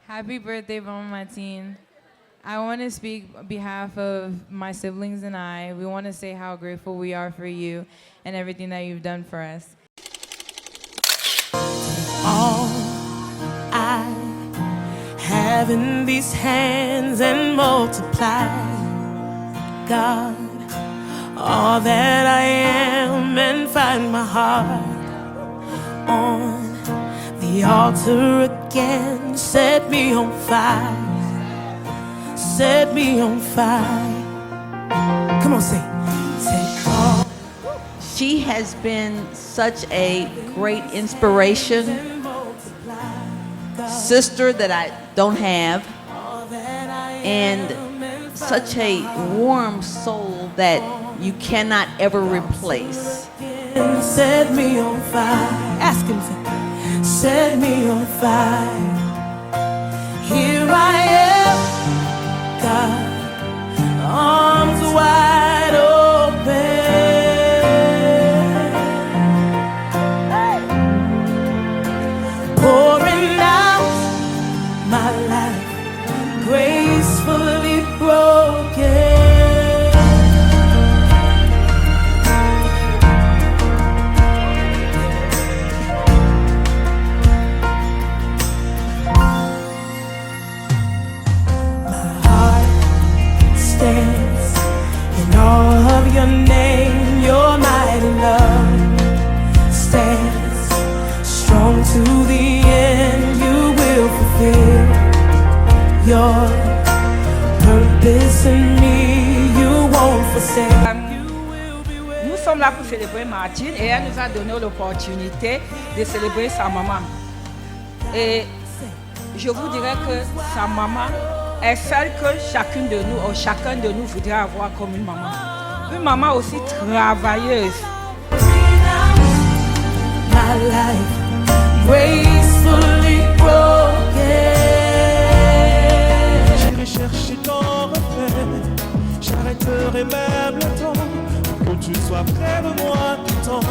Happy birthday, Mama Martine. I want to speak on behalf of my siblings and I. We want to say how grateful we are for you and everything that you've done for us. All I have in these hands and multiply, God, all that I am and find my heart on the altar again. Set me on fire. Set me on fire. Come on, say all. She has been such a great inspiration, sister that I don't have, and such a warm soul that you cannot ever replace. Set me on fire. Ask him to set me on fire. Here I am, God, arms wide open, pouring out my life, gracefully broken. In all of your name, your mighty love stands strong to the end. You will fulfill your purpose in me. You won't forsake. Nous sommes là pour célébrer Martine et elle nous a donné l'opportunité de célébrer sa maman. Et je vous dirais que sa maman est celle que chacune de nous, ou chacun de nous voudrait avoir comme une maman. Une maman aussi travailleuse. My life gracefully broken. J'irai chercher ton reflet, j'arrêterai même le temps pour que tu sois près de moi tout le temps.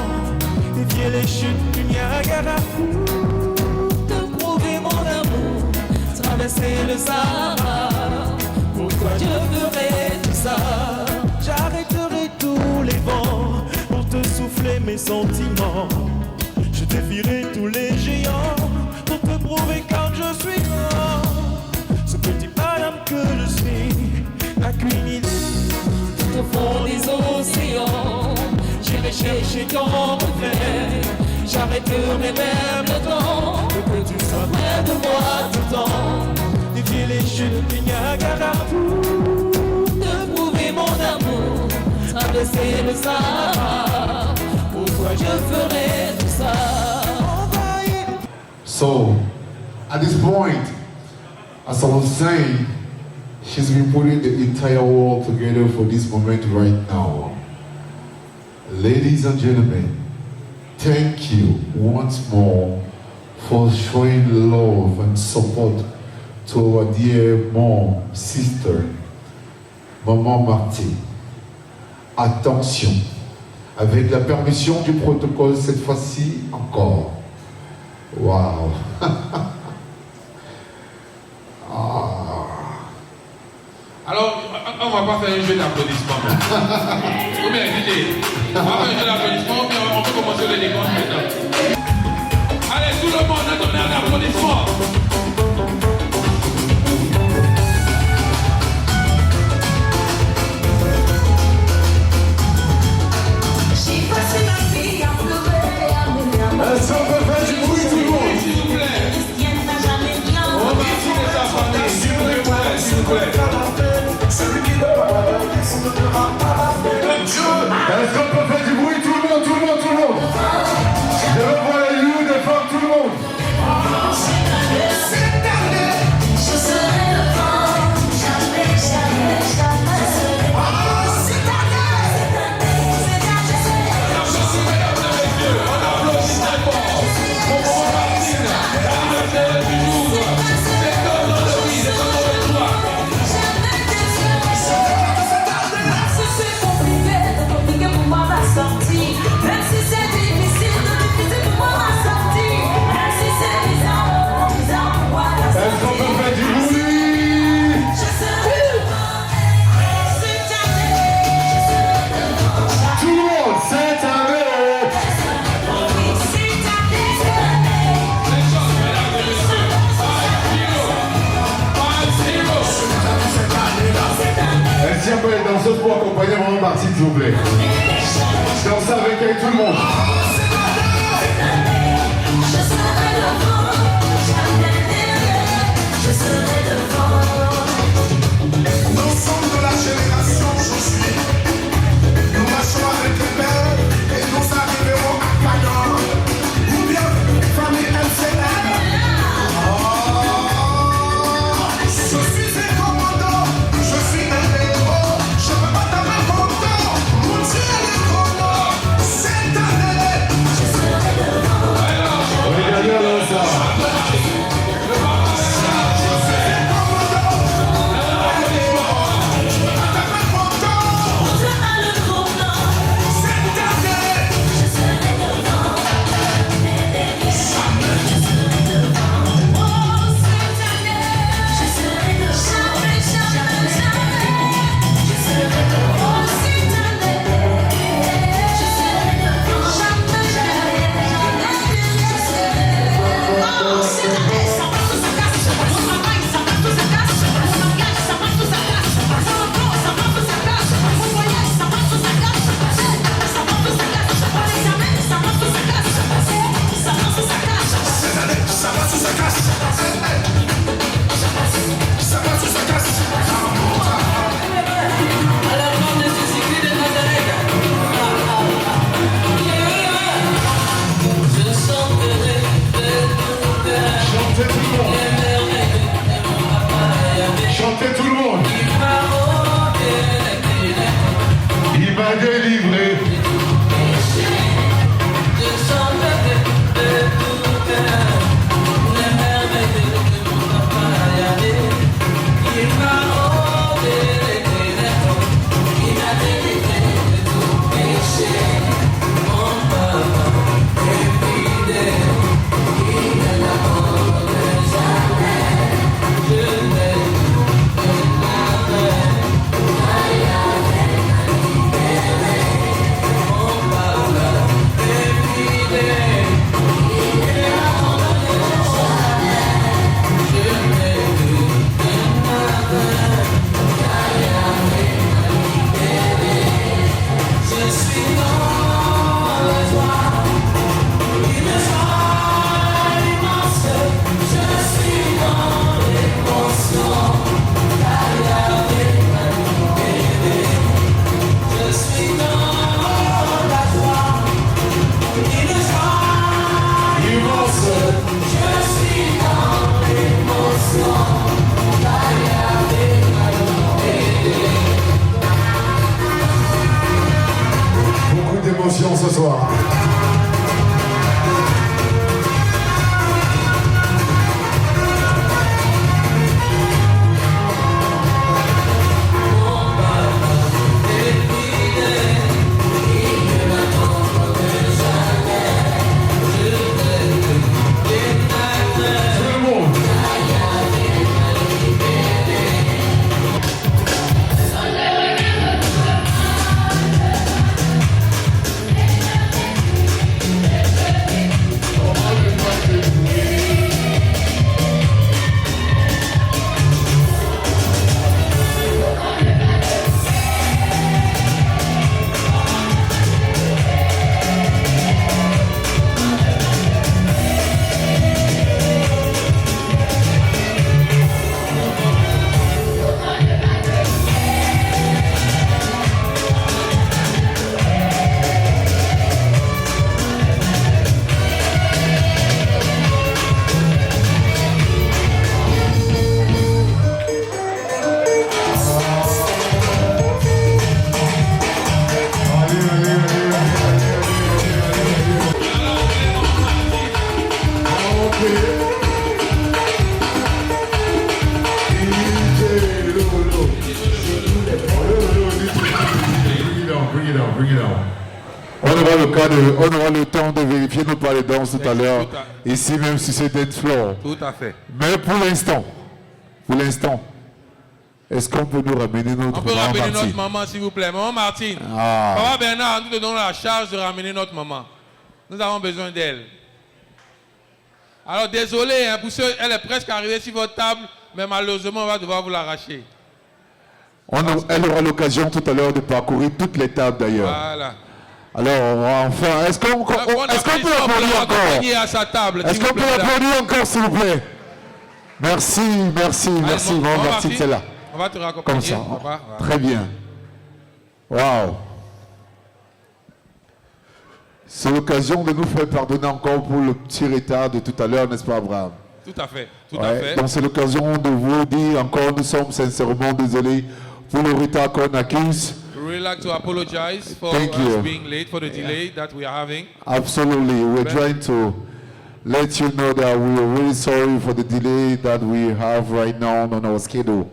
Dévier les chutes du Niagara, te prouver mon amour, traverser le Sahara. Pour toi je ferai tout ça. J'arrêterai tous les vents pour te souffler mes sentiments. Je défierai tous les géants pour te prouver quand je suis grand. Ce petit madame que je suis, la Queen tout au fond des océans. J'irai chercher ton reflet, j'arrêterai même le temps pour que tu sois près de moi tout le temps. Défier les chutes du Niagara, te prouver mon amour, traverser le Sahara. Pour toi je ferai tout ça. So, at this point, as I was saying, she's been putting the entire world together for this moment right now. Ladies and gentlemen, thank you once more for showing love and support to our dear mom, sister, Maman Martine. Attention, avec la permission du protocole cette fois-ci encore. Wow. Alors, on va pas faire un jeu d'applaudissements. Ou bien, écoutez, on va faire un jeu d'applaudissements, mais on peut commencer le décompte maintenant. Allez, tout le monde, a donné un applaudissement. Est-ce qu'on peut faire du bruit tout le monde? S'il vous plaît. On remercie sa famille, s'il vous plaît, s'il vous plaît. Est-ce qu'on peut faire du bruit tout le monde, tout le monde, tout le monde? partie, s'il vous plaît. Dansez avec elle, tout le monde. L'ensemble de la génération, je suis. Nous marchons avec les pères et nous arriverons à Canon. Ou bien, famille MCN. Je suis un commandant, je suis un héros. Je peux pas t'avoir content. Mon Dieu, le chrono. Cette année, je serai devant. Regardez alors ça. Chantez tout le monde. Il m'a délivré. Beaucoup d'émotions ce soir. On aura le temps de vérifier nos pas de danse tout à l'heure, ici même si c'est dance floor. Tout à fait. Mais pour l'instant, est-ce qu'on peut nous ramener notre maman? On peut ramener Martine? notre maman, s'il vous plaît. Maman Martine. Ah. Papa Bernard, nous te donnons la charge de ramener notre maman. Nous avons besoin d'elle. Alors désolé, hein, pour ceux, elle est presque arrivée sur votre table, mais malheureusement, on va devoir vous l'arracher. Elle aura l'occasion tout à l'heure de parcourir toutes les tables d'ailleurs. Voilà. Alors, enfin, est-ce qu'on peut l'applaudir encore? À sa table. Est-ce qu'on peut l'applaudir encore, s'il vous plaît? Merci. Merci, Martine, c'est là. On va te raccompagner. Comme ça. Voilà. Très bien. Waouh. C'est l'occasion de nous faire pardonner encore pour le petit retard de tout à l'heure, n'est-ce pas, Abraham? Tout à fait. Tout à fait. Donc c'est l'occasion de vous dire encore, nous sommes sincèrement désolés pour le retard qu'on accuse. We really like to apologize for Thank you. us being late, for the delay that we are having. Absolutely. We're trying to let you know that we are really sorry for the delay that we have right now on our schedule.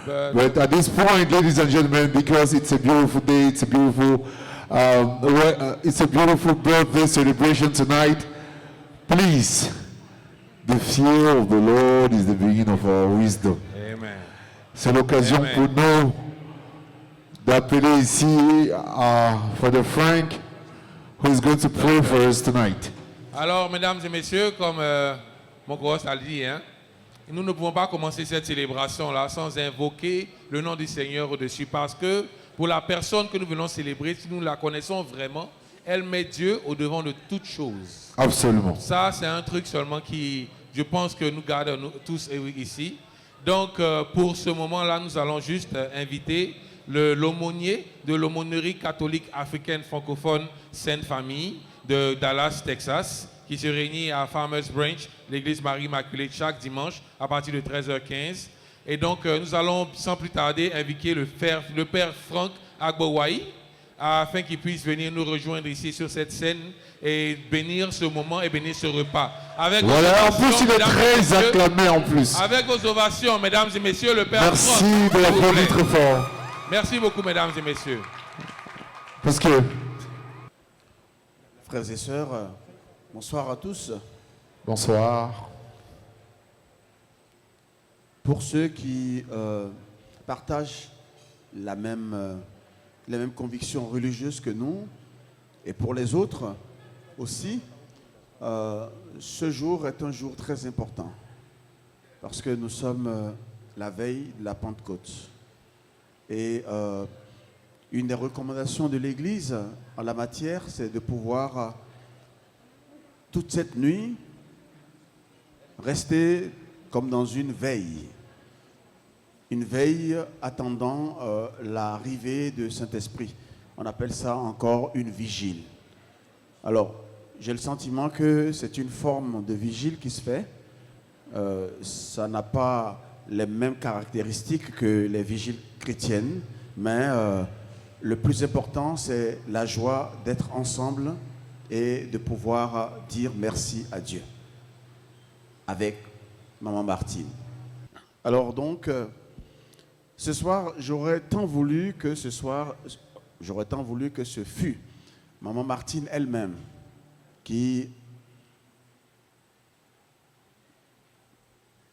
But at this point, ladies and gentlemen, because it's a beautiful day, it's a beautiful birthday celebration tonight, please, the fear of the Lord is the beginning of our wisdom. Amen. C'est l'occasion pour nous d'appeler ici Father Frank, who is going to pray for us tonight. Alors, mesdames et messieurs, comme mon grosse a dit, hein, nous ne pouvons pas commencer cette célébration-là sans invoquer le nom du Seigneur au-dessus, parce que pour la personne que nous venons célébrer, si nous la connaissons vraiment, elle met Dieu au-devant de toutes choses. Absolument. Ça, c'est un truc seulement qui, je pense que nous gardons nous, tous ici. Donc, pour ce moment-là, nous allons juste inviter l'aumônier de l'aumônerie catholique africaine francophone Sainte Famille de Dallas, Texas, qui se réunit à Farmers Branch, l'église Marie-Immaculée, chaque dimanche à partir de 13h15. Et donc, nous allons sans plus tarder inviter le père Frank Agbowaï afin qu'il puisse venir nous rejoindre ici sur cette scène et bénir ce moment et bénir ce repas. Avec voilà, en plus il est très acclamé en plus. Avec vos ovations, mesdames et messieurs, le père Merci Frank. de l'applaudir très fort. Merci beaucoup, mesdames et messieurs. Parce que... Frères et sœurs, bonsoir à tous. Bonsoir. Pour ceux qui partagent les mêmes convictions religieuses que nous, et pour les autres aussi, ce jour est un jour très important, parce que nous sommes la veille de la Pentecôte. Et une des recommandations de l'Église en la matière, c'est de pouvoir, toute cette nuit, rester comme dans une veille attendant l'arrivée de Saint-Esprit. On appelle ça encore une vigile. Alors, j'ai le sentiment que c'est une forme de vigile qui se fait. Ça n'a pas les mêmes caractéristiques que les vigiles chrétiennes, mais le plus important, c'est la joie d'être ensemble et de pouvoir dire merci à Dieu avec Maman Martine. Alors donc, ce soir, j'aurais tant voulu que ce fût Maman Martine elle-même qui,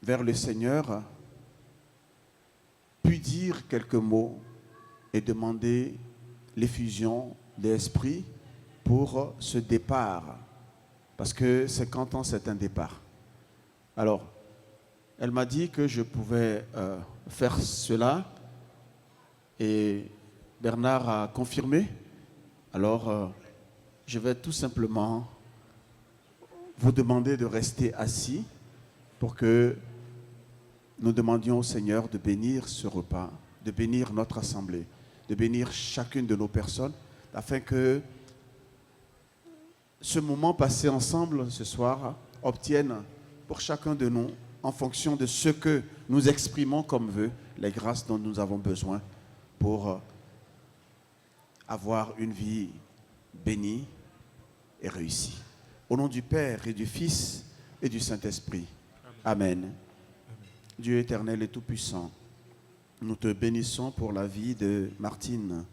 vers le Seigneur, puis dire quelques mots et demander l'effusion de l'Esprit pour ce départ. Parce que 50 ans, c'est un départ. Alors, elle m'a dit que je pouvais faire cela et Bernard a confirmé. Alors, je vais tout simplement vous demander de rester assis pour que nous demandions au Seigneur de bénir ce repas, de bénir notre assemblée, de bénir chacune de nos personnes, afin que ce moment passé ensemble ce soir obtienne pour chacun de nous, en fonction de ce que nous exprimons comme vœu, les grâces dont nous avons besoin pour avoir une vie bénie et réussie. Au nom du Père et du Fils et du Saint-Esprit. Amen. Dieu éternel et tout-puissant, nous te bénissons pour la vie de Martine.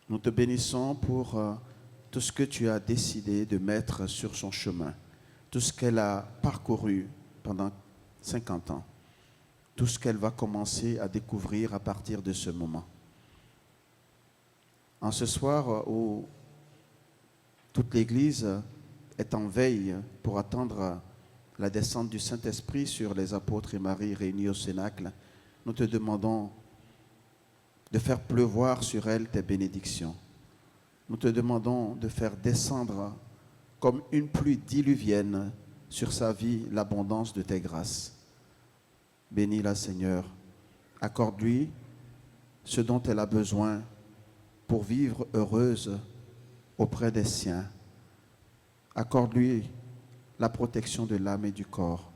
Nous te bénissons pour tout ce que tu as décidé de mettre sur son chemin, tout ce qu'elle a parcouru pendant 50 ans, tout ce qu'elle va commencer à découvrir à partir de ce moment. En ce soir où toute l'Église est en veille pour attendre la descente du Saint-Esprit sur les apôtres et Marie réunis au Cénacle, nous te demandons de faire pleuvoir sur elle tes bénédictions. Nous te demandons de faire descendre comme une pluie diluvienne sur sa vie l'abondance de tes grâces. Bénis-la, Seigneur. Accorde-lui ce dont elle a besoin pour vivre heureuse auprès des siens. Accorde-lui la protection de l'âme et du corps.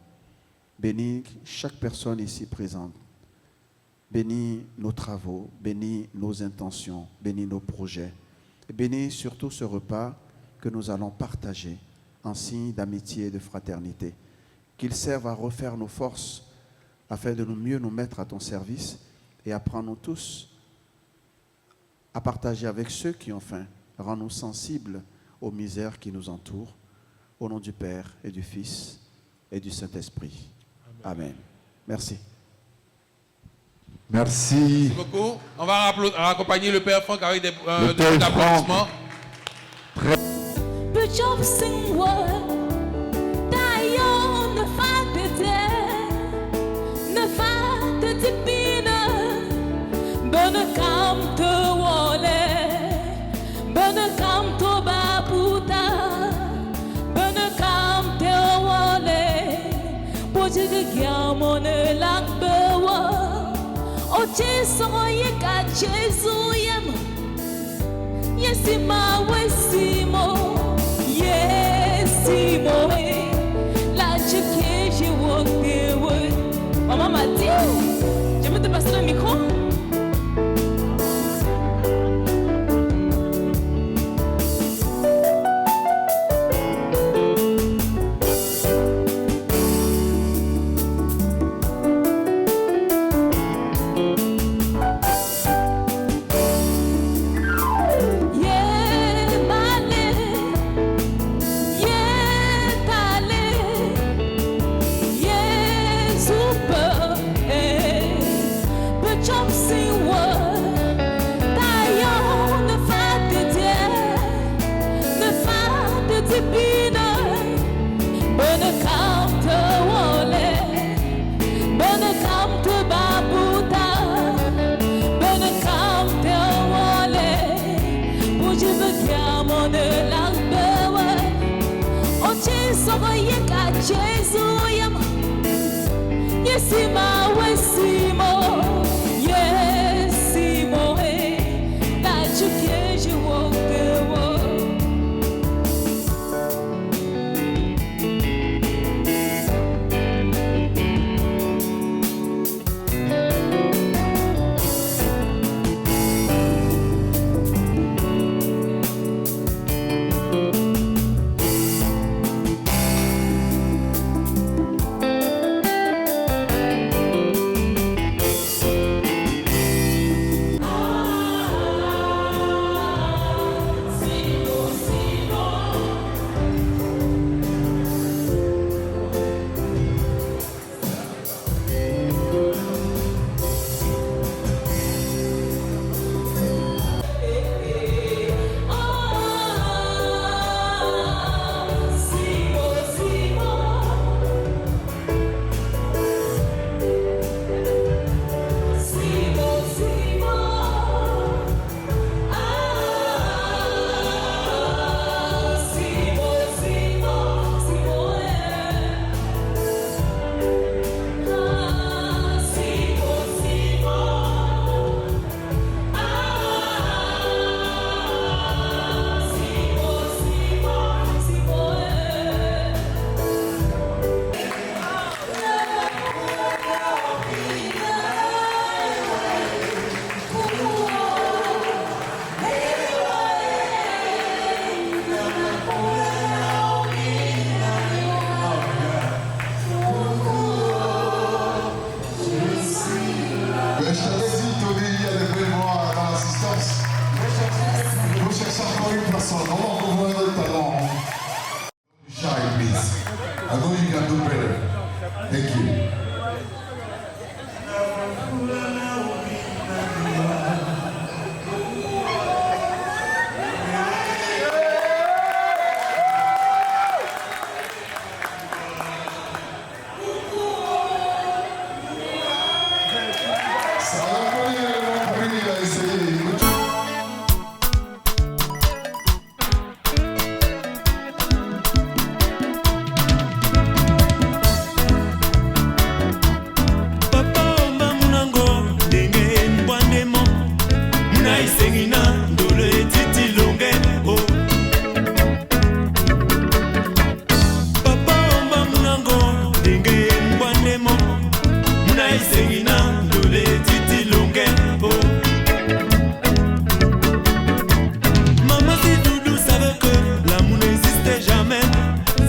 Bénis chaque personne ici présente. Bénis nos travaux, bénis nos intentions, bénis nos projets. Et bénis surtout ce repas que nous allons partager en signe d'amitié et de fraternité. Qu'il serve à refaire nos forces afin de mieux nous mettre à ton service et apprends-nous tous à partager avec ceux qui ont faim. Rends-nous sensibles aux misères qui nous entourent. Au nom du Père et du Fils et du Saint-Esprit. Amen. Merci. Merci. Merci beaucoup. On va accompagner le Père Franck avec des Père applaudissements. Maman m'a dit, je vais te passer le micro.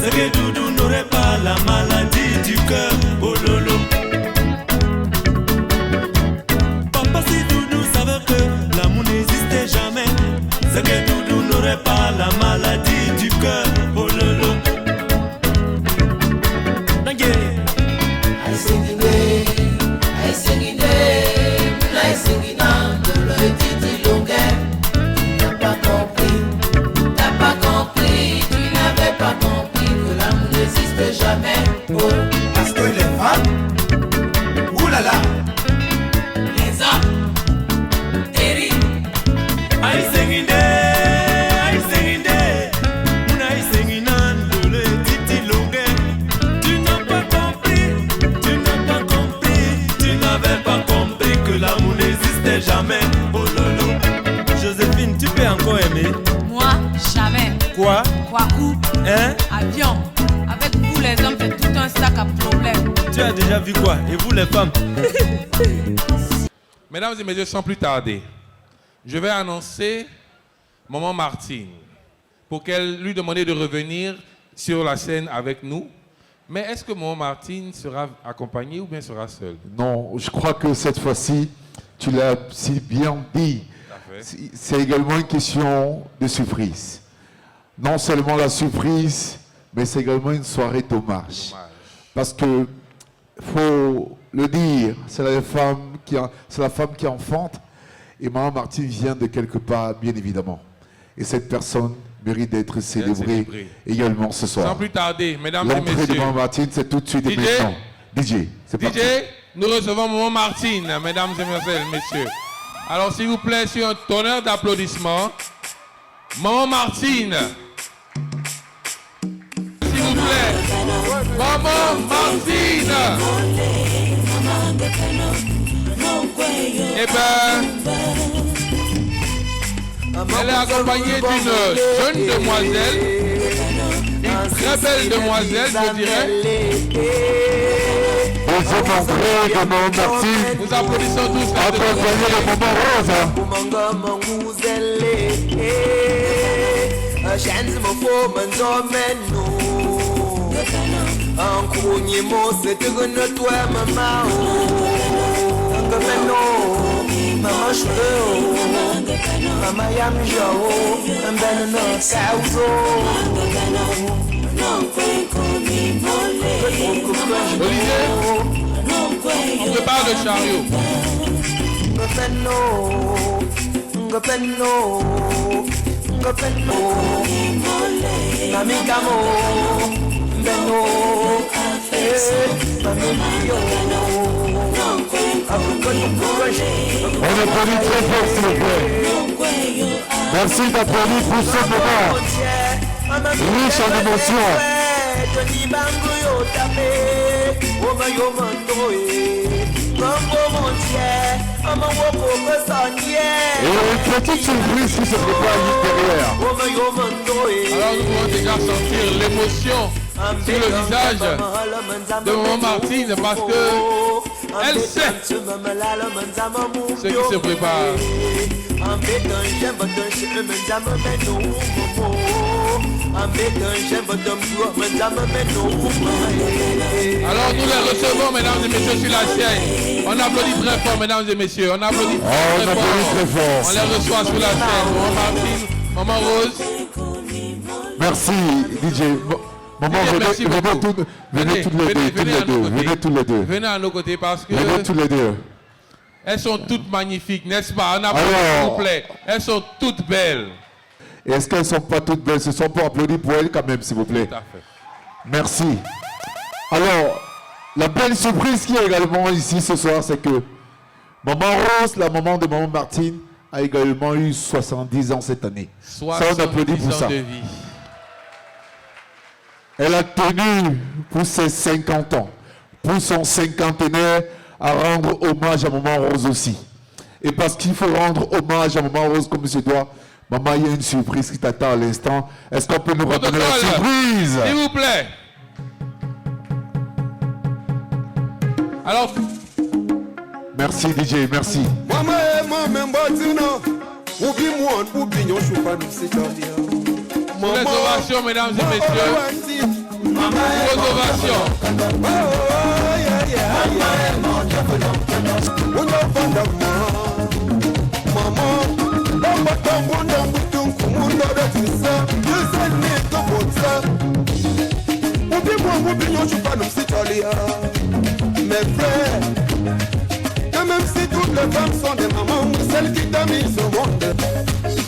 C'est que Doudou n'aurait pas la maladie du cœur. Oh lolo. Papa, si Doudou savait que l'amour n'existait jamais, c'est que Doudou n'aurait pas la maladie du cœur. Oh lolo. Parce que les femmes, oulala, les hommes, terribles. Aïe senginde, aïe senginan, le titi longue. Tu n'as pas compris, tu n'avais pas compris que l'amour n'existait jamais. Oh lolo. Joséphine, tu peux encore aimer? Moi, jamais. Quoi? Quoi où? Hein? Avion. Avec vous les hommes, c'est tout un sac à problème. Tu as déjà vu quoi? Et vous les femmes? Mesdames et messieurs, sans plus tarder, je vais annoncer Maman Martine pour qu'elle lui demande de revenir sur la scène avec nous. Mais est-ce que Maman Martine sera accompagnée ou bien sera seule? Non, je crois que cette fois-ci, tu l'as si bien dit. C'est également une question de surprise. Non seulement la surprise, mais c'est également une soirée d'hommage. Parce que, faut le dire, c'est la femme qui enfante. Et Maman Martine vient de quelque part, bien évidemment. Et cette personne mérite d'être célébrée également ce soir. Sans plus tarder, mesdames et L'entrée de messieurs. Maman Martine, c'est tout de suite et maintenant. DJ, c'est parti. DJ, nous recevons Maman Martine, mesdames et messieurs. Alors, s'il vous plaît, sur un tonnerre d'applaudissements, Maman Martine. S'il vous plaît, Maman Martine. Eh ben, elle est accompagnée d'une jeune demoiselle, une très belle demoiselle, je dirais. Deuxième entrée de Maman Martine. Nous applaudissons tous la accompagnée de Maman Rose. Mama cheveux, mama yamjo, mbele no kauzo. Olivier, on prépare le chariot. On applaudit très fort, s'il vous plaît. Merci d'applaudir pour ce moment riche en émotions. Et une petite surprise qui se prépare derrière. Alors nous pouvons déjà sentir l'émotion sur le visage de Maman Martine parce que elle sait ce qui se prépare. Alors nous les recevons, mesdames et messieurs, sur la scène. On applaudit très fort, mesdames et messieurs. On applaudit très fort. On les reçoit sur la scène. Maman Martine, Maman Rose. Merci, DJ. Maman, venez tous les deux. Venez à nos côtés parce que venez tous les deux. Elles sont toutes magnifiques, n'est-ce pas? On applaudit, s'il vous plaît. Elles sont toutes belles. Et est-ce qu'elles ne sont pas toutes belles? Ce sont pour applaudir pour elles quand même, s'il vous plaît. Tout à fait. Merci. Alors, la belle surprise qui est également ici ce soir, c'est que Maman Rose, la maman de Maman Martine, a également eu 70 ans cette année. 70 ça, on applaudit pour ans ça. de vie. Elle a tenu pour ses 50 ans, pour son cinquantenaire, à rendre hommage à Maman Rose aussi. Et parce qu'il faut rendre hommage à Maman Rose comme il se doit, maman, il y a une surprise qui t'attend à l'instant. Est-ce qu'on peut nous redonner la surprise? S'il vous plaît. Alors... Merci DJ, merci. Pour les ovations, mesdames et messieurs, Ovation. Mes frères, que même si toutes les femmes sont des mamans, celles qui t'a mis au monde.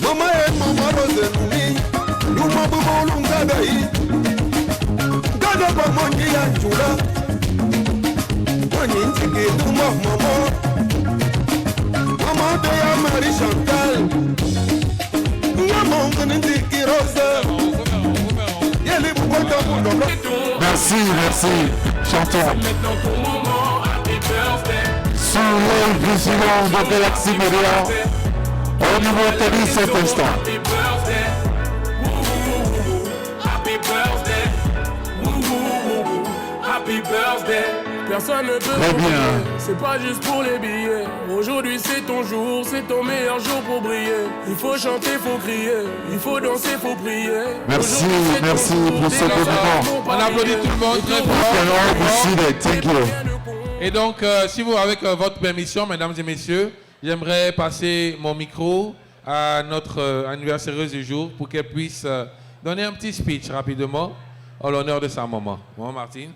Maman et maman Rose Noumi, nous m'en boubons l'ongadaï. Gada pas mon guilla jula. Mani tiki nous maman. Maman de ya Marie Chantal. Maman de tiki Rose. Yeli boubota pour Merci, merci. Chantons. Sous l'œil vigilant de Galaxy Media, on immortalise cet instant. Personne ne peut Très bien. t'oublier, c'est pas juste pour les billets. Aujourd'hui c'est ton jour, c'est ton meilleur jour pour briller. Il faut chanter, faut crier, il faut danser, faut prier. Merci, Aujourd'hui, c'est ton merci jour, pour ce t'es compliment. là, On applaudit tout le monde très fort. Thank you. Et donc, si vous, avec votre permission, mesdames et messieurs, j'aimerais passer mon micro à notre anniversaireuse du jour pour qu'elle puisse donner un petit speech rapidement en l'honneur de sa maman. Maman Martine.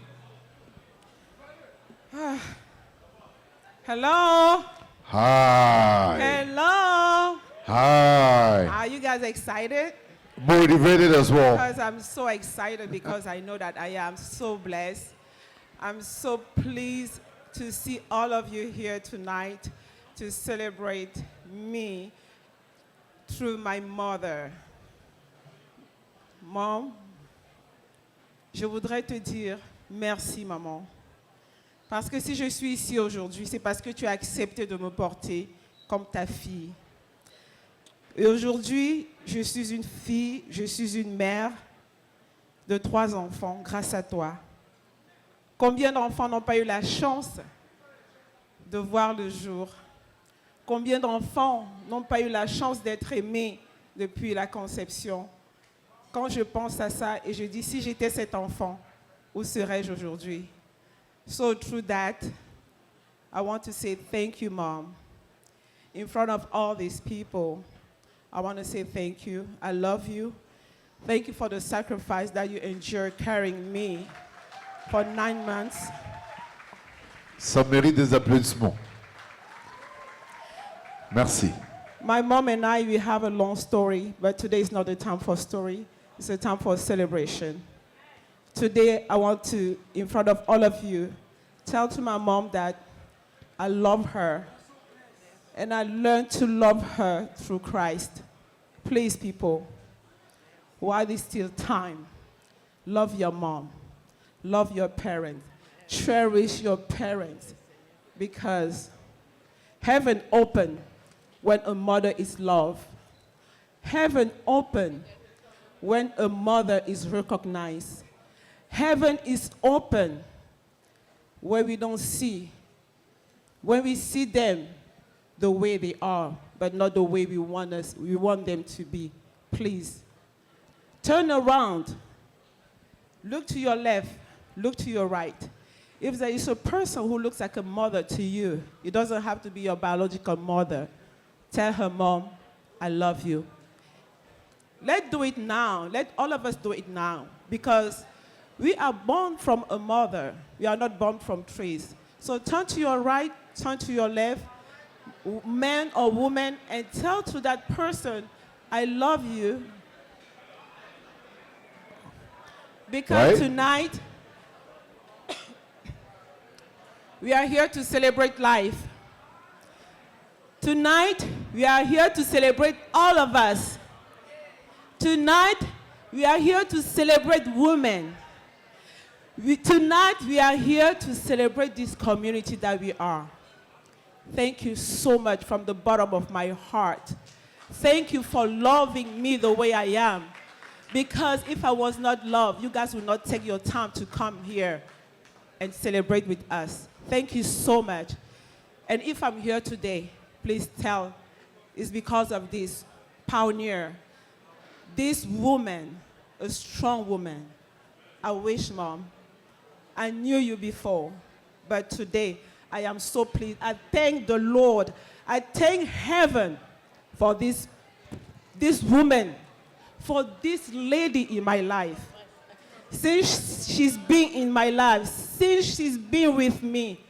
Hello. Hi. Hello. Hi. Are you guys excited? Motivated as well. Because I'm so excited because I know that I am so blessed. I'm so pleased to see all of you here tonight to celebrate me through my mother. Mom, je voudrais te dire merci, maman. Parce que si je suis ici aujourd'hui, c'est parce que tu as accepté de me porter comme ta fille. Et aujourd'hui, je suis une fille, je suis une mère de 3 enfants grâce à toi. Combien d'enfants n'ont pas eu la chance de voir le jour? Combien d'enfants n'ont pas eu la chance d'être aimés depuis la conception? Quand je pense à ça et je dis, si j'étais cet enfant, où serais-je aujourd'hui? So through that, I want to say thank you, Mom. In front of all these people, I want to say thank you. I love you. Thank you for the sacrifice that you endured carrying me for 9 months. Ça mérite des applaudissements. Merci. My mom and I, we have a long story, but today is not the time for story. It's a time for celebration. Today, I want to, in front of all of you, tell to my mom that I love her, and I learned to love her through Christ. Please, people, while there's still time, love your mom, love your parents, cherish your parents, because heaven open when a mother is loved. Heaven open when a mother is recognized. Heaven is open where we don't see, when we see them the way they are, but not the way we want them to be. Please, turn around, look to your left, look to your right. If there is a person who looks like a mother to you, it doesn't have to be your biological mother. Tell her, Mom, I love you. Let's do it now. Let all of us do it now, because we are born from a mother. We are not born from trees. So turn to your right, turn to your left, man or woman, and tell to that person, I love you. Because tonight, we are here to celebrate life. Tonight, we are here to celebrate all of us. Tonight, we are here to celebrate women. Tonight, we are here to celebrate this community that we are. Thank you so much from the bottom of my heart. Thank you for loving me the way I am. Because if I was not loved, you guys would not take your time to come here and celebrate with us. Thank you so much. And if I'm here today, please tell, it's because of this pioneer, this woman, a strong woman. I wish, Mom, I knew you before, but today I am so pleased. I thank the Lord. I thank heaven for this woman, for this lady in my life. Since she's been in my life, since she's been with me,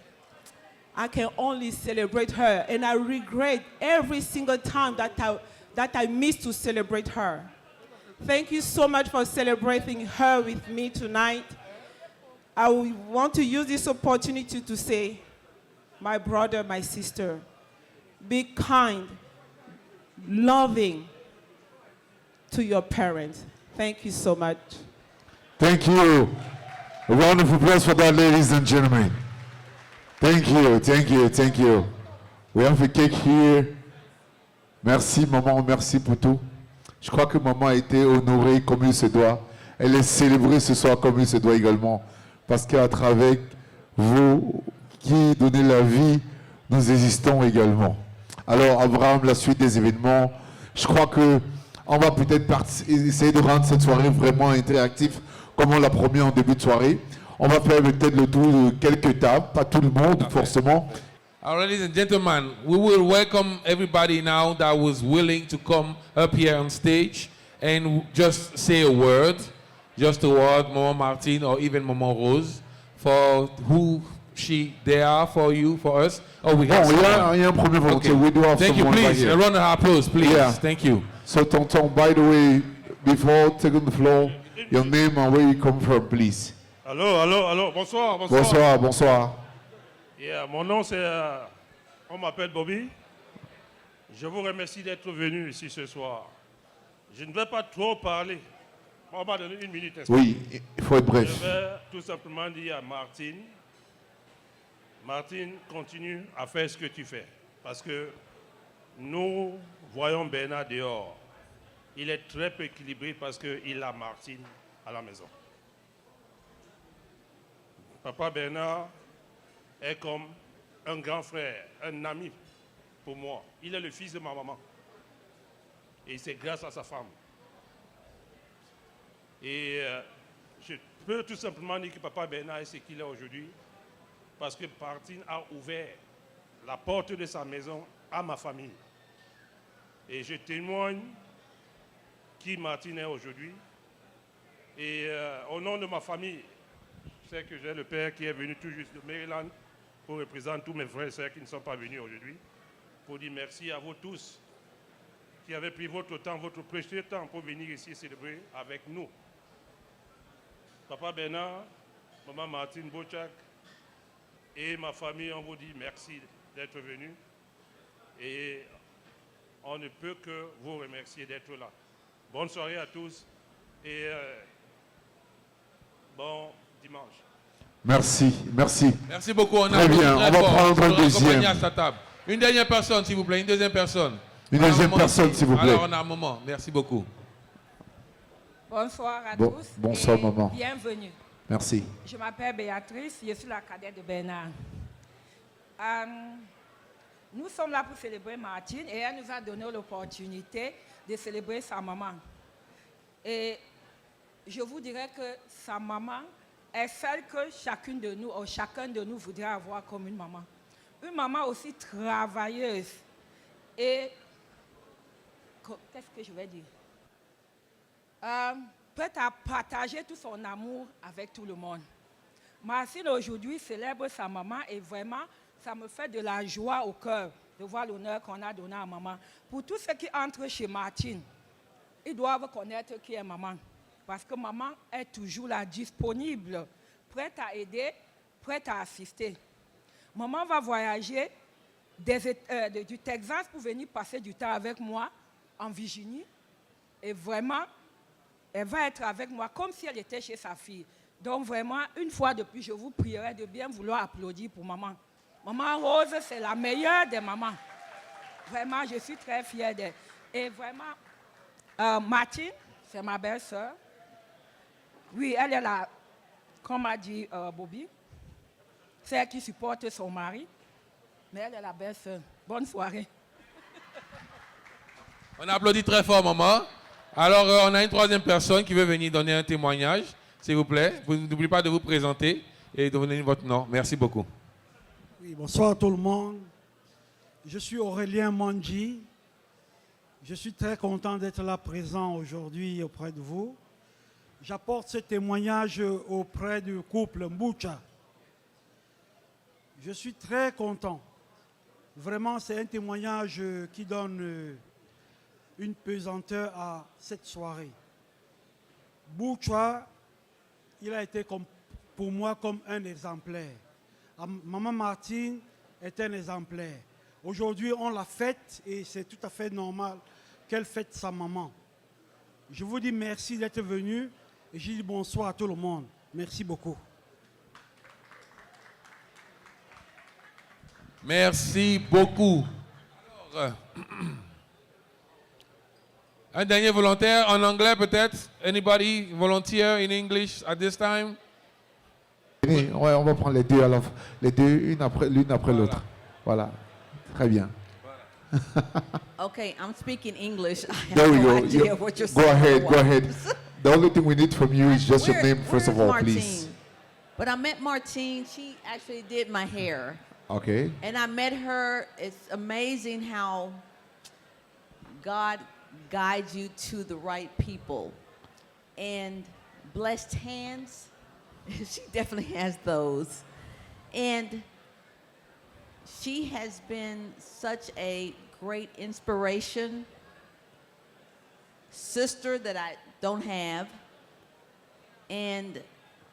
I can only celebrate her, and I regret every single time that I miss to celebrate her. Thank you so much for celebrating her with me tonight. I want to use this opportunity to say, my brother, my sister, be kind, loving to your parents. Thank you so much. Thank you. A round of applause for that, ladies and gentlemen. Thank you, thank you, thank you. We have a cake here. Merci, maman, merci pour tout. Je crois que maman a été honorée comme il se doit. Elle est célébrée ce soir comme il se doit également. Parce qu'à travers vous qui donnez la vie, nous existons également. Alors, Abraham, la suite des événements, je crois que on va peut-être essayer de rendre cette soirée vraiment interactive, comme on l'a promis en début de soirée. On va faire peut-être le tour de quelques tables, pas tout le monde forcément. Ladies and gentlemen, we will welcome everybody now that was willing to come up here on stage and just say a word, just a word, Maman Martine or even Maman Rose, for who they are for you, for us. Oh, we have il y a un premier volontaire. We do have Thank you, someone right please. here. A round of applause, please. Yeah. Thank you. So, Tonton, by the way, before taking the floor, your name and where you come from, please. Allô, bonsoir. Bonsoir, bonsoir. Yeah, mon nom c'est, on m'appelle Bobby. Je vous remercie d'être venu ici ce soir. Je ne vais pas trop parler. On m'a donné 1 minute. Oui, il faut être bref. Je vais tout simplement dire à Martine, continue à faire ce que tu fais. Parce que nous voyons Bernard dehors. Il est très peu équilibré parce qu'il a Martine à la maison. Papa Bernard est comme un grand frère, un ami pour moi. Il est le fils de ma maman. Et c'est grâce à sa femme. Et je peux tout simplement dire que Papa Bernard est ce qu'il est aujourd'hui parce que Martine a ouvert la porte de sa maison à ma famille. Et je témoigne qui Martine est aujourd'hui. Et au nom de ma famille, je sais que j'ai le père qui est venu tout juste de Maryland pour représenter tous mes frères et sœurs qui ne sont pas venus aujourd'hui, pour dire merci à vous tous qui avez pris votre temps, votre précieux temps pour venir ici célébrer avec nous. Papa Bernard, Maman Martine Bochak et ma famille, on vous dit merci d'être venus et on ne peut que vous remercier d'être là. Bonne soirée à tous et bon dimanche. Merci. Merci beaucoup. On Très bien, on va prendre un deuxième. À sa table. Une dernière personne, s'il vous plaît. Une deuxième personne. Une deuxième personne, s'il vous plaît. Alors, on a un moment. Merci beaucoup. Bonsoir à tous. Bonsoir, et maman. Bienvenue. Merci. Je m'appelle Béatrice, je suis la cadette de Bernard. Nous sommes là pour célébrer Martine et elle nous a donné l'opportunité de célébrer sa maman. Et je vous dirais que sa maman est celle que chacune de nous, ou chacun de nous voudrait avoir comme une maman. Une maman aussi travailleuse et, qu'est-ce que je vais dire, prête à partager tout son amour avec tout le monde. Martine aujourd'hui célèbre sa maman et vraiment, ça me fait de la joie au cœur de voir l'honneur qu'on a donné à maman. Pour tous ceux qui entrent chez Martine, ils doivent connaître qui est maman. Parce que maman est toujours là, disponible, prête à aider, prête à assister. Maman va voyager du Texas pour venir passer du temps avec moi en Virginie. Et vraiment, elle va être avec moi comme si elle était chez sa fille. Donc vraiment, une fois de plus, je vous prierai de bien vouloir applaudir pour maman. Maman Rose, c'est la meilleure des mamans. Vraiment, je suis très fière d'elle. Et vraiment, Martine, c'est ma belle-sœur. Oui, elle est là, comme a dit Bobby, c'est elle qui supporte son mari, mais elle est la belle-sœur. Bonne soirée. On applaudit très fort, maman. Alors, on a une troisième personne qui veut venir donner un témoignage, s'il vous plaît. Vous n'oubliez pas de vous présenter. et donnez votre nom. Merci beaucoup. Oui, bonsoir tout le monde. Je suis Aurélien Mandji. Je suis très content d'être là présent aujourd'hui auprès de vous. J'apporte ce témoignage auprès du couple Mboucha. Je suis très content. Vraiment, c'est un témoignage qui donne une pesanteur à cette soirée. Mboucha, il a été pour moi comme un exemplaire. Maman Martine est un exemplaire. Aujourd'hui, on la fête et c'est tout à fait normal qu'elle fête sa maman. Je vous dis merci d'être venu et je dis bonsoir à tout le monde. Merci beaucoup. Merci beaucoup. Alors, un dernier volontaire en anglais peut-être? Anybody volunteer in English at this time? Ouais, on va prendre les deux, alors, les deux l'une après l'autre. Voilà, très bien. Okay, I'm speaking English. I have There we no go. idea what you're Go saying. ahead, go ahead. The only thing we need from you is just your Where- name, first of where's all, Martine? please. But I met Martine. She actually did my hair. Okay. And I met her. It's amazing how God guides you to the right people. And blessed hands, she definitely has those. And she has been such a great inspiration, sister that I don't have, and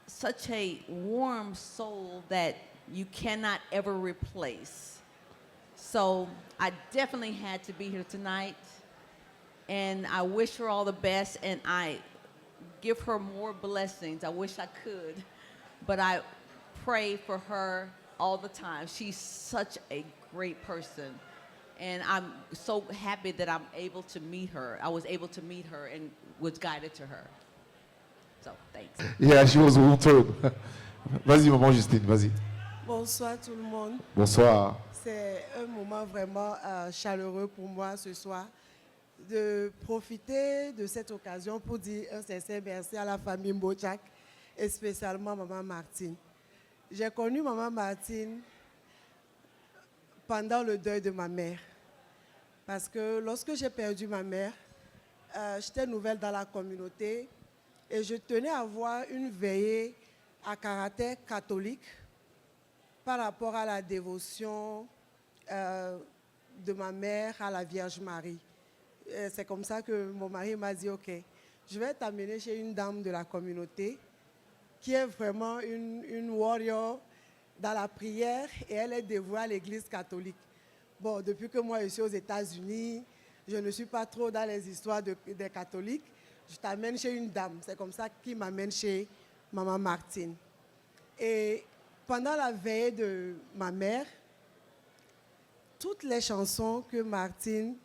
such a warm soul that you cannot ever replace. So I definitely had to be here tonight, and I wish her all the best, and I give her more blessings. I wish I could, but I pray for her all the time. She's such a great person, and I'm so happy that I'm able to meet her. I was able to meet her and was guided to her. So, thanks. Yeah, she was altered. Vas-y, maman Justine, vas-y. Bonsoir tout le monde. Bonsoir. C'est un moment vraiment chaleureux pour moi ce soir de profiter de cette occasion pour dire un sincère merci à la famille Mbouchak et spécialement Maman Martine. J'ai connu Maman Martine pendant le deuil de ma mère parce que lorsque j'ai perdu ma mère, j'étais nouvelle dans la communauté et je tenais à avoir une veillée à caractère catholique par rapport à la dévotion de ma mère à la Vierge Marie. C'est comme ça que mon mari m'a dit, OK, je vais t'amener chez une dame de la communauté qui est vraiment une warrior dans la prière et elle est dévouée à l'église catholique. Bon, depuis que moi je suis aux États-Unis, je ne suis pas trop dans les histoires des catholiques. Je t'amène chez une dame. C'est comme ça qu'il m'amène chez Maman Martine. Et pendant la veille de ma mère, toutes les chansons que Martine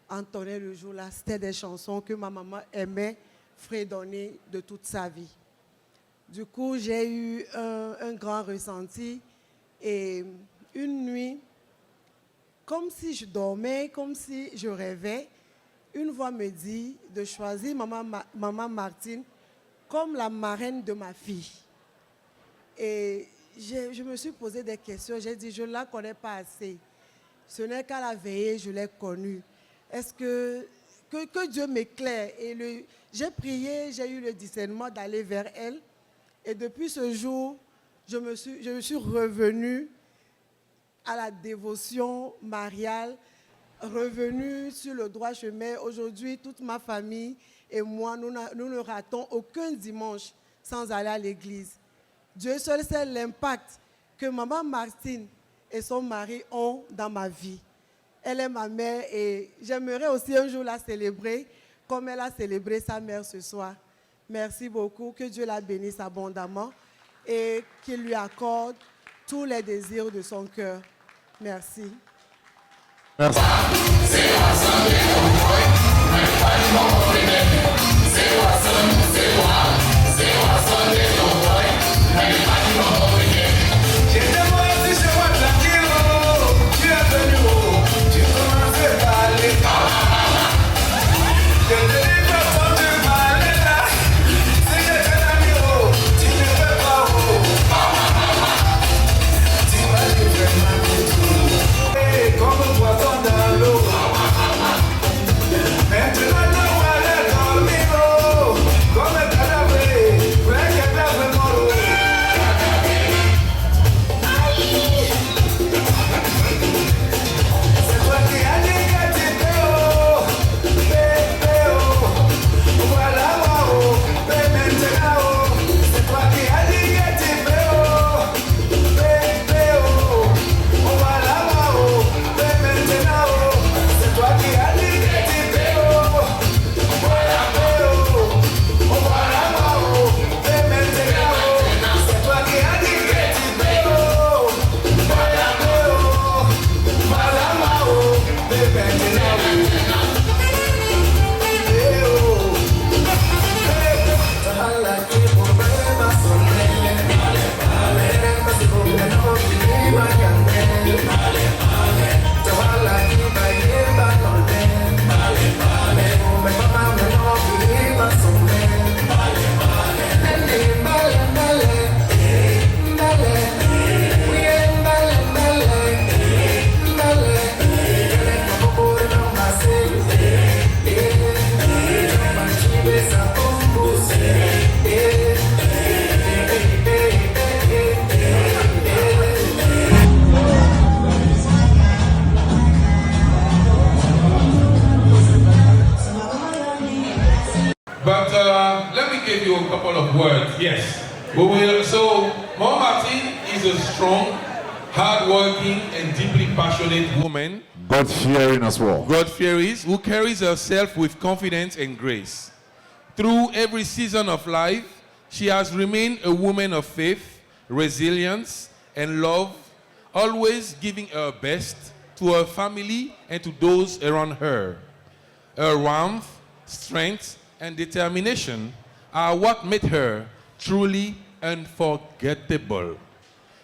entonnait le jour-là, c'était des chansons que ma maman aimait fredonner de toute sa vie. Du coup, j'ai eu un grand ressenti et une nuit, comme si je dormais, comme si je rêvais, une voix me dit de choisir Maman Martine comme la marraine de ma fille. Et je me suis posé des questions. J'ai dit, je ne la connais pas assez. Ce n'est qu'à la veillée, je l'ai connue. Est-ce que Dieu m'éclaire? Et j'ai prié, j'ai eu le discernement d'aller vers elle. Et depuis ce jour, je me suis revenue à la dévotion mariale, revenue sur le droit chemin. Aujourd'hui, toute ma famille et moi, nous ne ratons aucun dimanche sans aller à l'église. Dieu seul sait l'impact que Maman Martine et son mari ont dans ma vie. Elle est ma mère et j'aimerais aussi un jour la célébrer comme elle a célébré sa mère ce soir. Merci beaucoup, que Dieu la bénisse abondamment et qu'il lui accorde tous les désirs de son cœur. Merci. Merci. Thank you. Yes. So, Mama Martine is a strong, hard-working, and deeply passionate woman. God-fearing as well. God-fearing, who carries herself with confidence and grace. Through every season of life, she has remained a woman of faith, resilience, and love, always giving her best to her family and to those around her. Her warmth, strength, and determination are what made her truly unforgettable.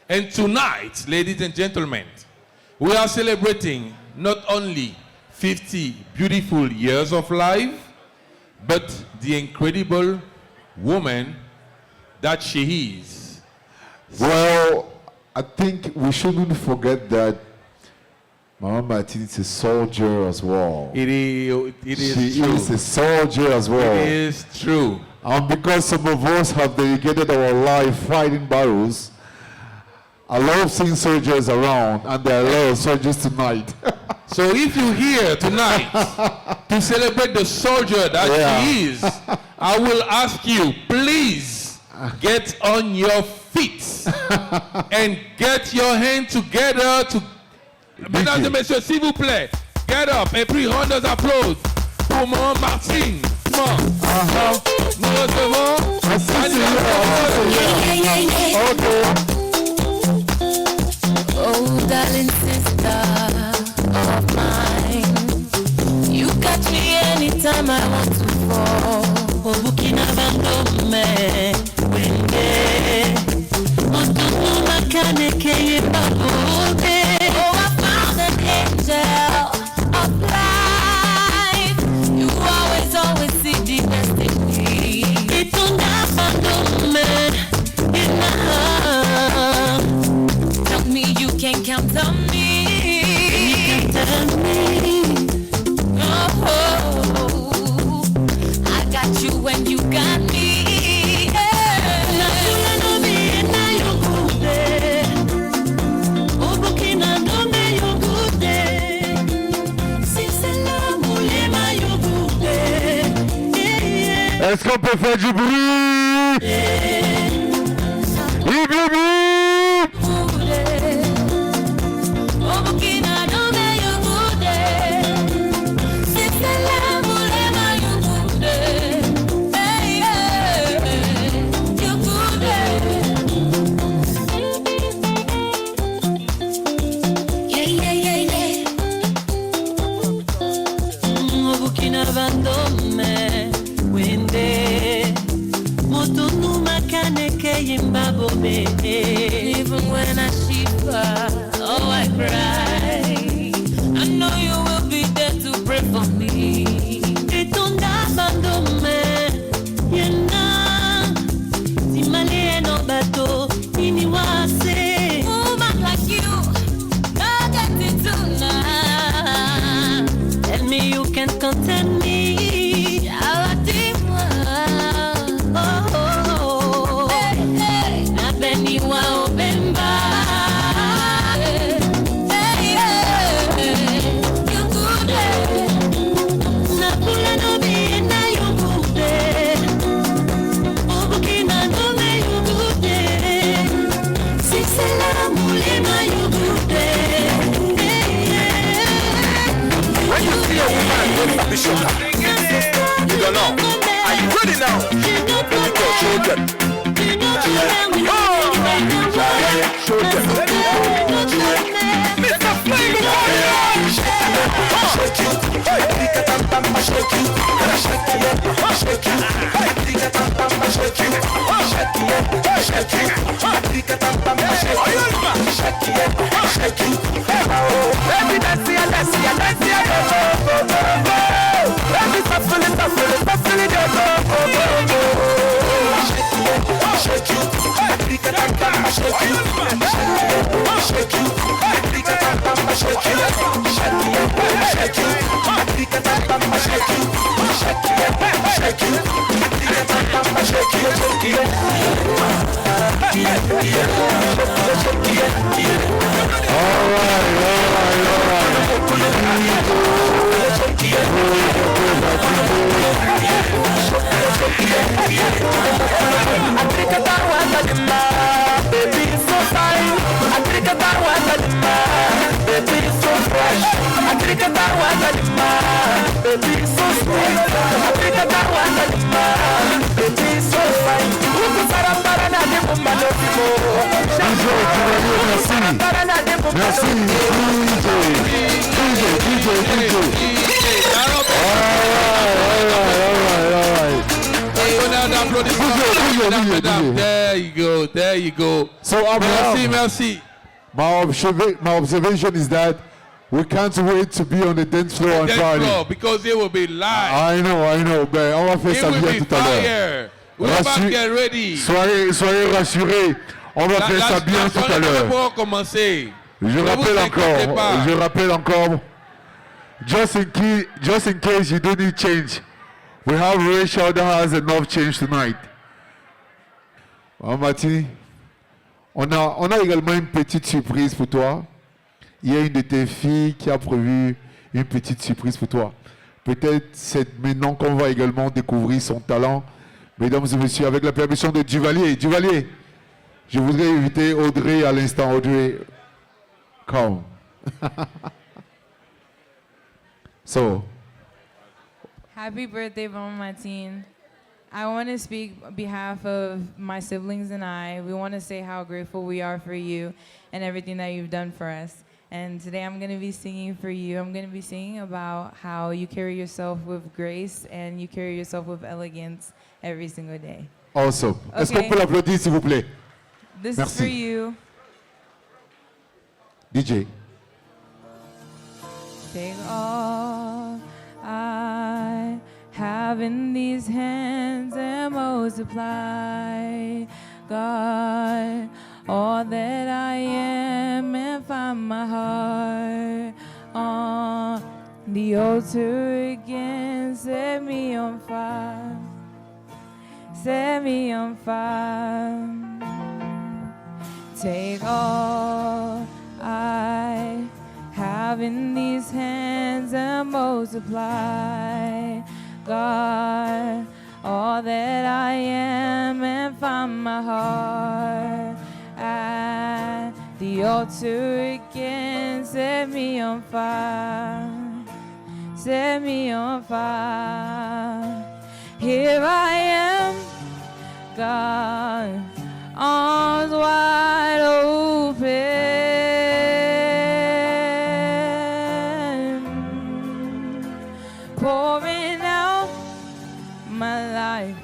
And tonight, ladies and gentlemen, we are celebrating not only 50 beautiful years of life, but the incredible woman that she is. Well, I think we shouldn't forget that Mama Martine is a soldier as well. It is She true. is a soldier as well. It is true. And because some of us have dedicated our life fighting battles, I love seeing soldiers around, and there are a lot of soldiers tonight. So if you're here tonight to celebrate the soldier that she is, I will ask you, please get on your feet and get your hands together to... Mesdames et messieurs, s'il vous plaît, get up et puis rendez applause pour Maman Martine. Nous recevons... Oh, darling sister of mine, you catch me anytime I want to fall. Oh, Burkina Faso, me, wende. Otutu makane keye babote. Oh, I found an angel of life. You always see the best in me. Itunda fando me, tell me you can count on me. You can count on me. Oh, I got you when you got me. Est-ce qu'on peut faire du bruit? Oui, bien, Even when I shiver, oh I cry, I know you will be there to pray for me. Itunda bandome, yena, simale no bato, iniwase. Woman like you, no get it tonight. Tell me you can content me. You don't know. Are you ready now? Show them. Show them. Mr. Flavor. Shake you. Shake you. Shake you. Africa watalima, baby so fine. Atrikata watalima, baby so fresh. Atrikata watalima, baby so sweet. Atrikata watalima, baby so fine. Uku sarambara na de mumano timo. Merci. There you go, there you go. So, Abraham, merci. My observation is that we can't wait to be on the dance floor on Friday. Because it will be live. I know, mais on va faire It ça will bien be tout à l'heure. fire. We are about to get ready. Soyez rassurés, on va faire ça bien tout à l'heure. Pour commencer. Je rappelle encore, just in case you don't need change, we have Rachel that has enough change tonight. Martini, on a également une petite surprise pour toi. Il y a une de tes filles qui a prévu une petite surprise pour toi. Peut-être c'est maintenant qu'on va également découvrir son talent. Mesdames et messieurs, avec la permission de Duvalier. Duvalier, je voudrais inviter Audrey à l'instant. Audrey, come. So. Happy birthday, Mama Martine. I want to speak on behalf of my siblings and I. We want to say how grateful we are for you and everything that you've done for us. And today I'm going to be singing for you. I'm going to be singing about how you carry yourself with grace and you carry yourself with elegance every single day. Awesome. Est-ce qu'on peut l'applaudir, s'il vous plaît? This Merci. is for you. DJ. Take all I have in these hands and multiply, God, all that I am and find my heart on the altar again. Set me on fire, set me on fire. Take all I have in these hands and multiply, God, all that I am and find my heart at the altar again. Set me on fire, set me on fire. Here I am, God, arms wide open, pouring out my life,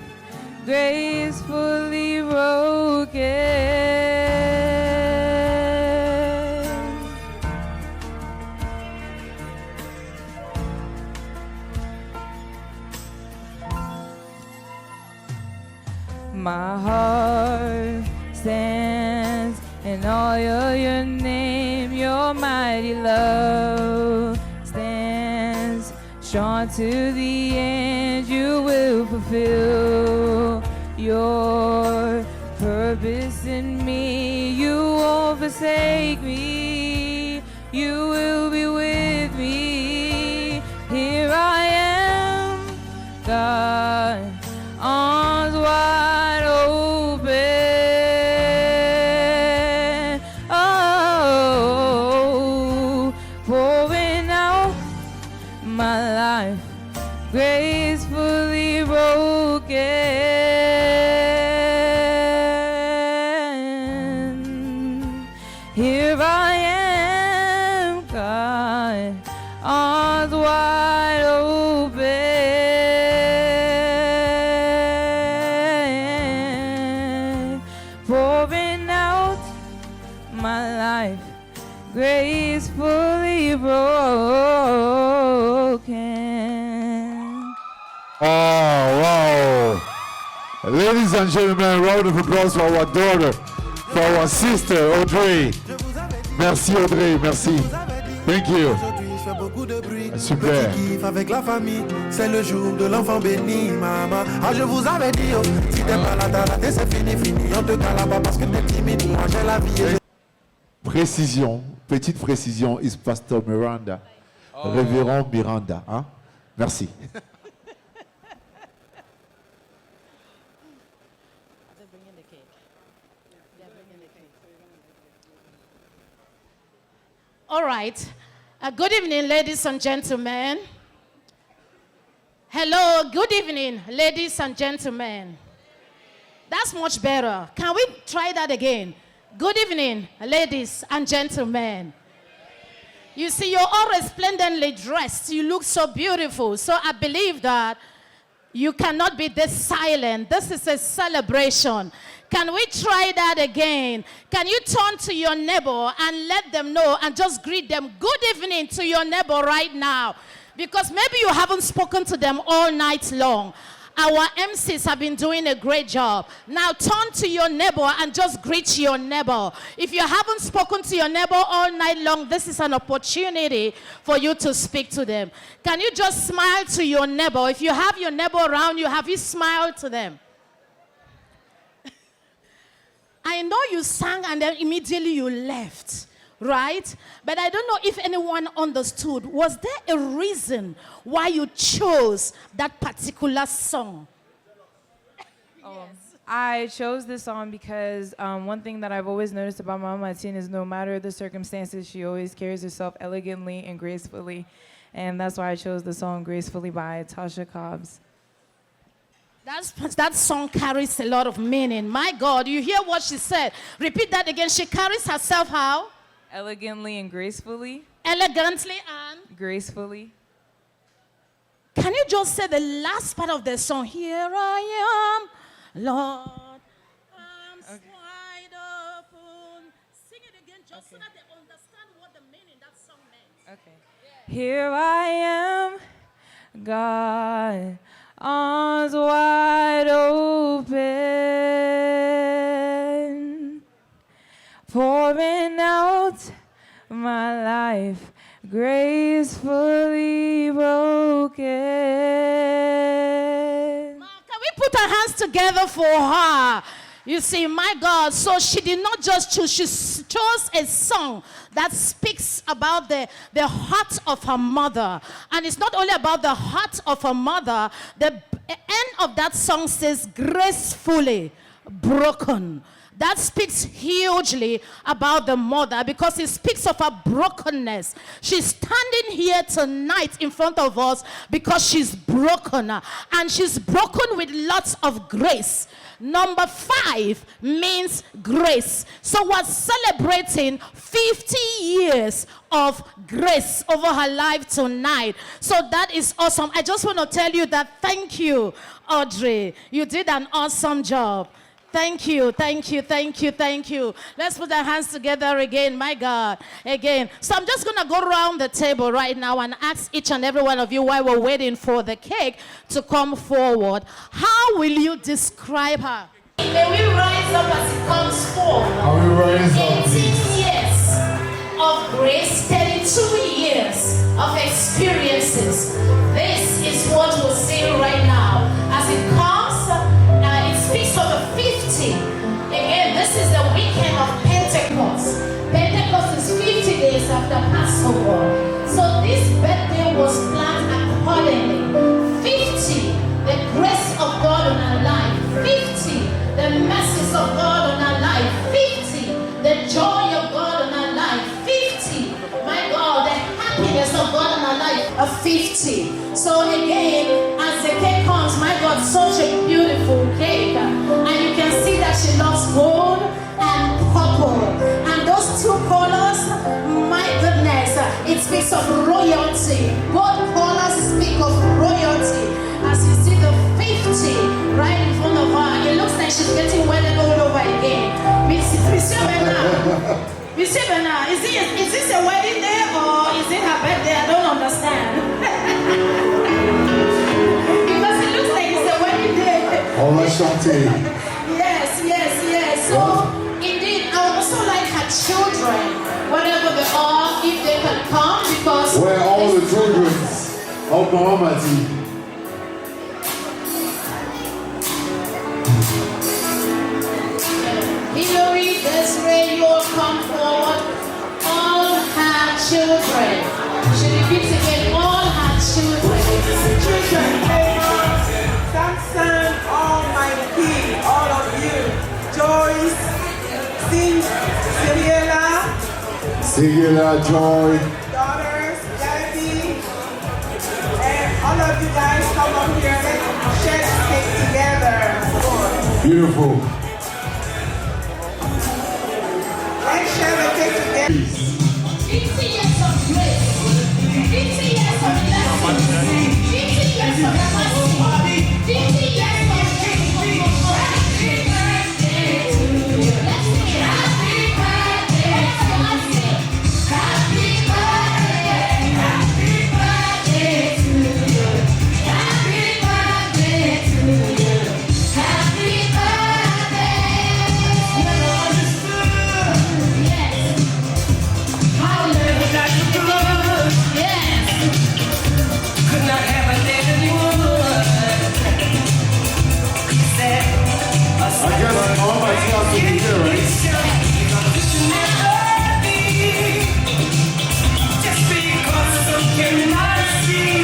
gracefully broken. My heart stands in all your name, your mighty love stands strong to the end. You will fulfill your purpose in me. You won't forsake me. You will be with me. Here I am, God, arms wide open. Oh, pouring out my life, gracefully broken. Here I am, God, arms wide open, pouring out my life, gracefully broken. Oh, wow. Ladies and gentlemen, round of applause for our daughter, for our sister, Audrey. Merci, Audrey, merci. Thank you. Super. Avec la famille, c'est le jour de l'enfant béni, maman. Ah, je vous avais dit, oh, si t'es pas là, t'as raté, c'est fini, fini. On te cala pas parce que t'es timide, moi j'ai la vie. Précision, petite précision, is Pastor Miranda. Révérend Miranda. Hein? Merci. All right. Good evening, ladies and gentlemen. Hello, good evening, ladies and gentlemen. That's much better. Can we try that again? Good evening, ladies and gentlemen. You see, you're all resplendently dressed. You look so beautiful. So I believe that you cannot be this silent. This is a celebration. Can we try that again? Can you turn to your neighbor and let them know and just greet them? Good evening to your neighbor right now. Because maybe you haven't spoken to them all night long. Our MCs have been doing a great job. Now turn to your neighbor and just greet your neighbor. If you haven't spoken to your neighbor all night long, this is an opportunity for you to speak to them. Can you just smile to your neighbor? If you have your neighbor around you, have you smiled to them? I know you sang and then immediately you left. Right? But I don't know if anyone understood. Was there a reason why you chose that particular song? I chose this song because one thing that I've always noticed about Mama Martine is no matter the circumstances, she always carries herself elegantly and gracefully. And that's why I chose the song Gracefully by Tasha Cobbs. That song carries a lot of meaning. My God, you hear what she said. Repeat that again. She carries herself how? Elegantly and gracefully. Elegantly and? Gracefully. Can you just say the last part of the song? Here I am, Lord. Arms wide open. Sing it again just so that they understand what the meaning that song meant. Okay. Here I am, God, arms wide open, pouring out my life, gracefully broken. Can we put our hands together for her? You see, my God, so she did not just choose, she chose a song that speaks about the heart of her mother. And it's not only about the heart of her mother, the end of that song says, gracefully broken. That speaks hugely about the mother because it speaks of her brokenness. She's standing here tonight in front of us because she's broken. And she's broken with lots of grace. Number 5 means grace. So we're celebrating 50 years of grace over her life tonight. So that is awesome. I just want to tell you that thank you, Audrey. You did an awesome job. Thank you, thank you, thank you, thank you. Let's put our hands together again, my God, again. So I'm just going to go around the table right now and ask each and every one of you while we're waiting for the cake to come forward. How will you describe her? May we rise up as it comes forward. How we rise up, 18 years of grace, 32 years of experiences. This is what we'll see right now. As it comes, it speaks of the 50. Again, this is the weekend of Pentecost. Pentecost is 50 days after Passover. So this birthday was planned accordingly. 50, the grace of God on our life. 50, the mercies of God on our life. 50, the joy of God on our life. 50, my God, the happiness of God on our life. 50. So again, as the cake comes, my God, such a beautiful cake. And you can see that she loves gold and purple. And those two colors, my goodness, it speaks of royalty. Both colors speak of royalty. As you see the 50 right in front of her, it looks like she's getting wedded all over again. Monsieur Bernard, is this a wedding day or is it her birthday? I don't understand. Because it looks like it's a wedding day. On va chanter. Yes. So, indeed, I would also like her children, whatever they are, if they can come, because... Where are all the children of Mama Martine? Hillary, Desiree, you will come forward. All her children. She repeats again, all her children. Samson, all my king, all of you. Joyce, Sing, Siriela, Singular joy. daughters, Gabby, and all of you guys come up here. Let's share this cake together. Beautiful. Let's share the cake together. 50 years of grace, 50 years of blessing, 50 years of mercy, 50 years of faithfulness. Happy birthday to you. Let's sing it. Happy birthday. Let's sing. Happy birthday. Happy birthday to you. Happy birthday to you. Happy birthday. Never understood. Yes. How you live like you could. Yes. Could not have a day that you would. He said, I guess all my stuff to be here, right? Just because some cannot see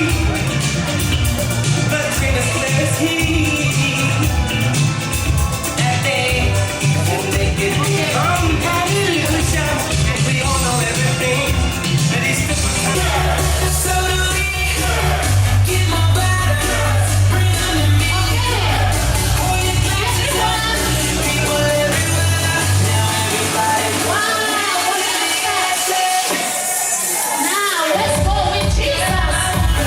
the greatest letters he that they can make it become hallelujah. And we all know everything that he's doing. So do we get my brothers, bring them to me. Oh, you got to run. People everywhere. Now everybody. Now let's go with Jesus.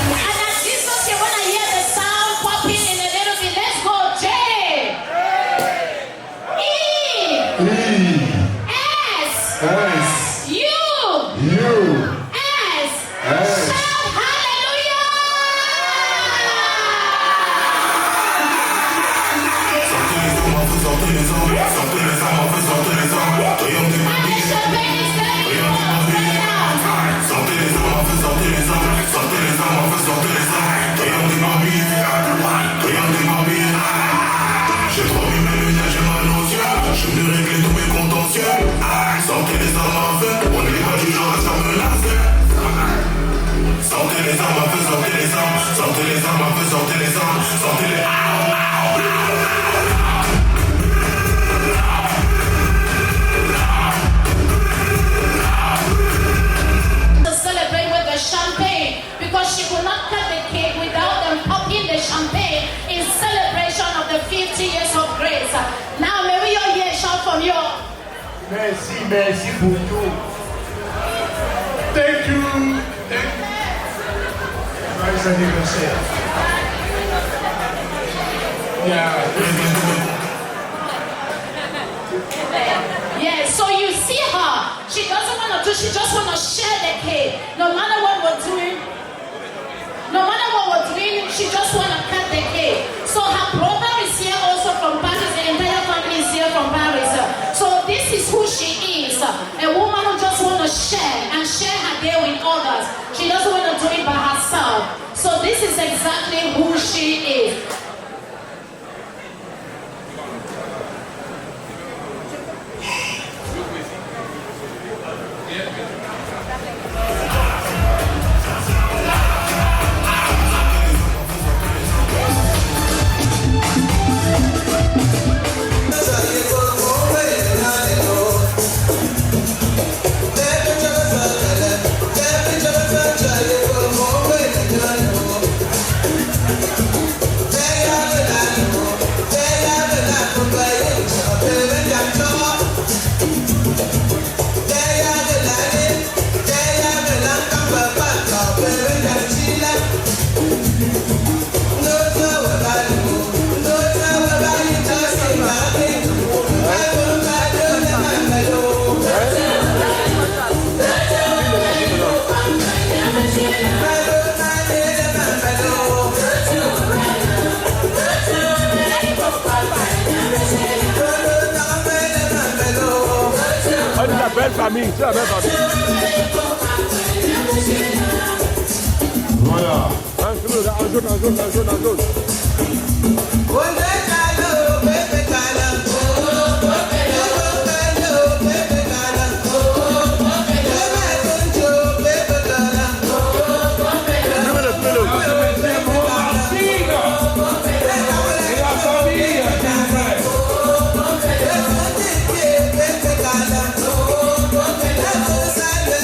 And as Jesus, you want to hear the sound popping in a little bit. Let's go. J. E. S. S. U. U. S. S. Shout hallelujah. J'ai trop mis mes lunettes, j'ai mal aux yeux. Je vais régler tous mes contentieux. Sortez les armes à feu. On n'est pas du genre à se faire menacer. Sortez les armes à feu, sortez les armes. Sortez les armes à feu, sortez les armes. Sortez les To celebrate with the champagne because she could not cut the cake without them popping the champagne in celebration of the 50 years of grace. Now may we all hear a shout from you. Merci pour tout. Thank you. Thank you. Joyeux anniversaire. Yeah, so you see her. She doesn't want to do, she just want to share the cake. No matter what we're doing, she just want to cut the cake. So her brother is here also from Paris. The entire family is here from Paris. So this is who she is. A woman who just want to share and share her day with others. She doesn't want to do it by herself. So this is exactly who she is. Belle famille, c'est la belle famille. Voilà. Un jaune. Silence.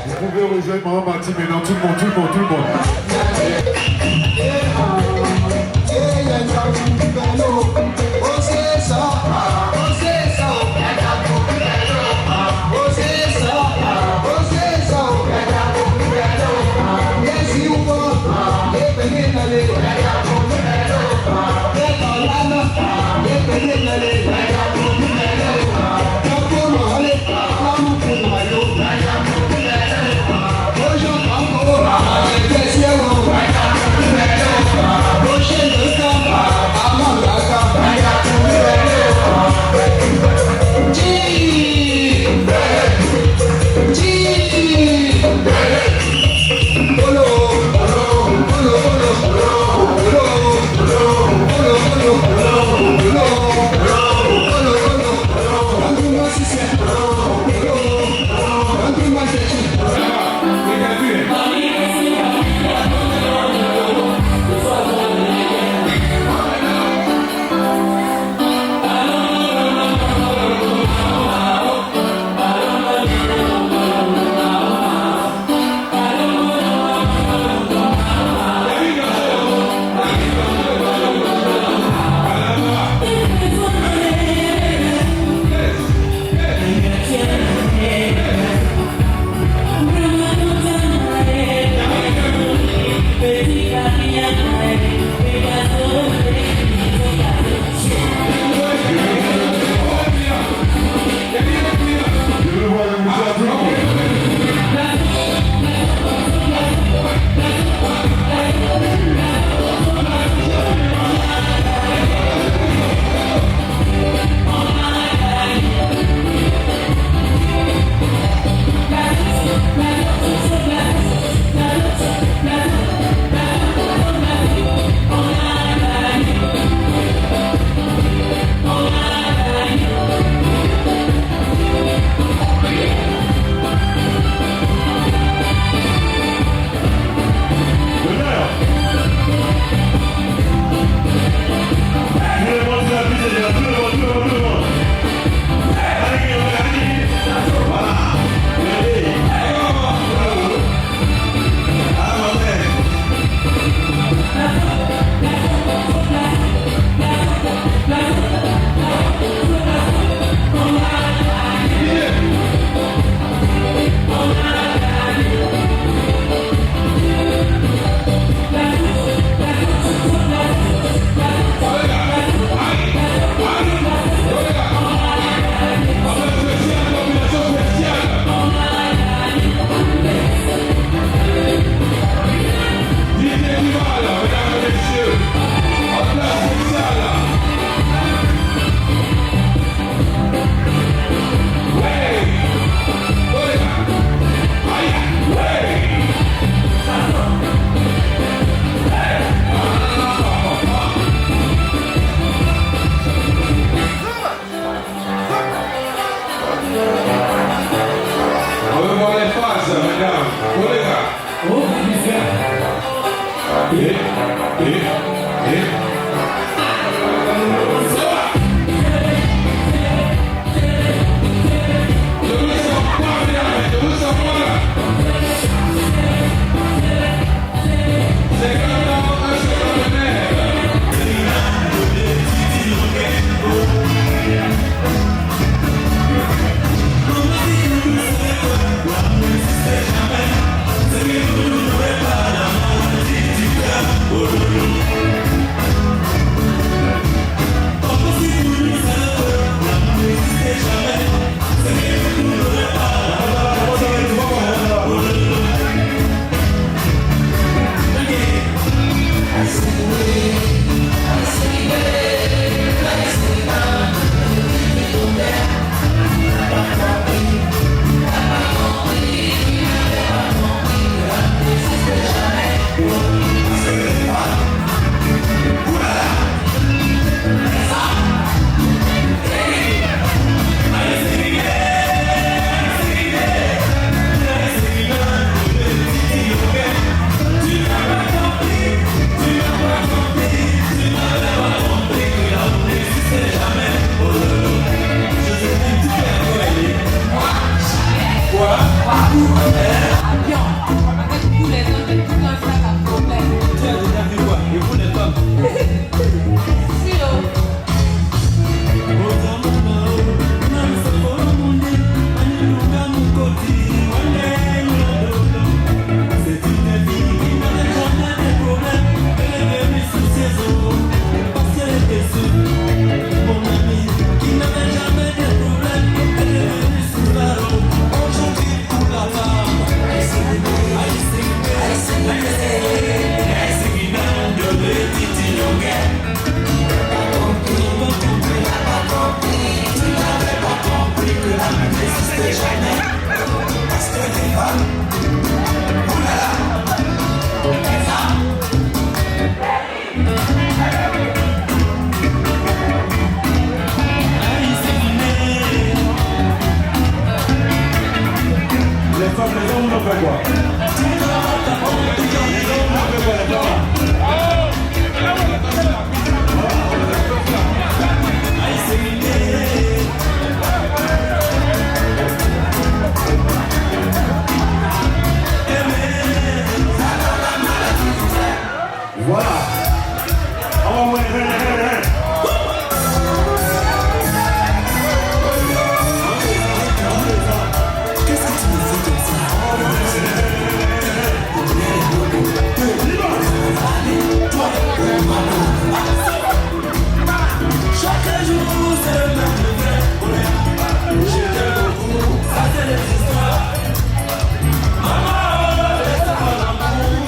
Vous pouvez rejoindre Maman Martine maintenant, tout le monde, tout le monde, tout le monde. on fait quoi? Voilà. On va qu'est-ce que tu me fais comme ça? Chaque jour c'est le même refrain. Je t'aime beaucoup, ça c'est les histoires. Maman, laisse-moi l'amour.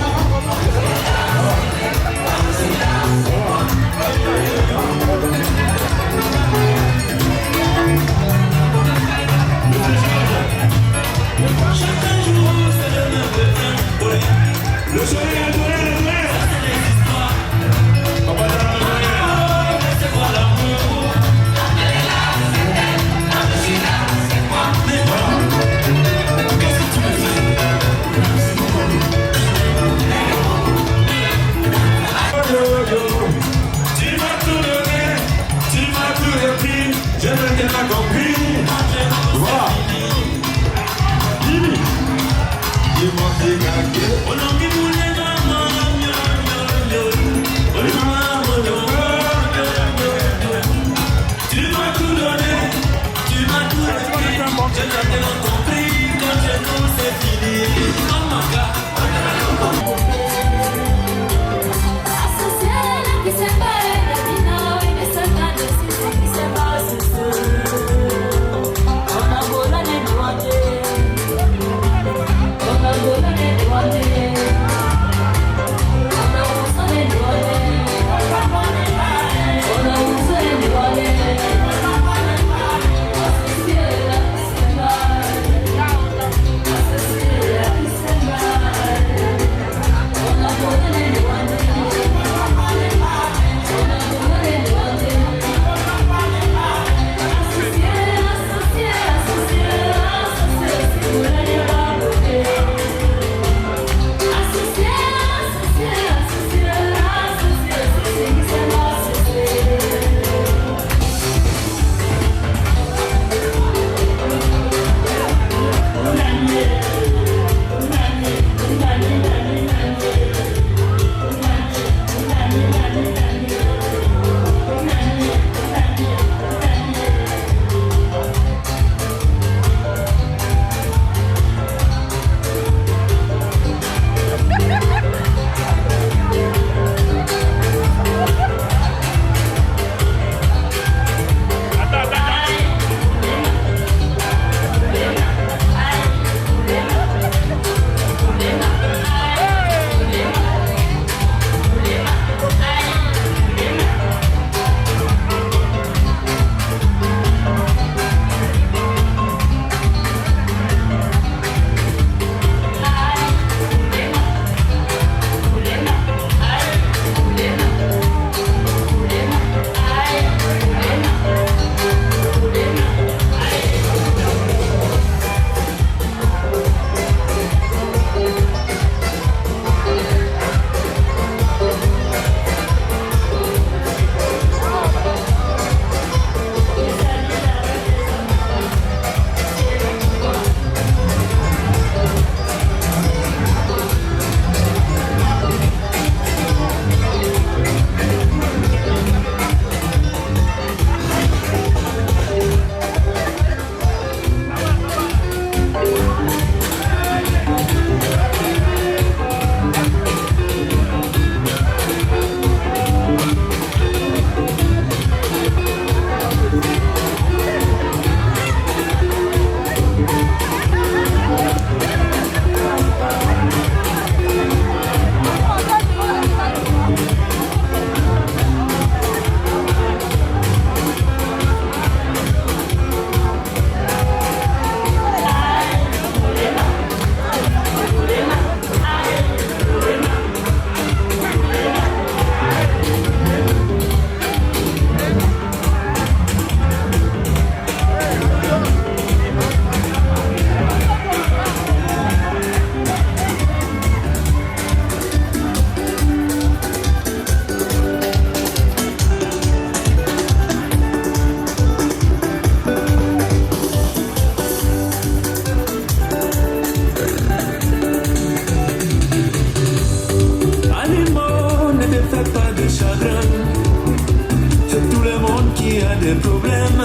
qui a des problèmes.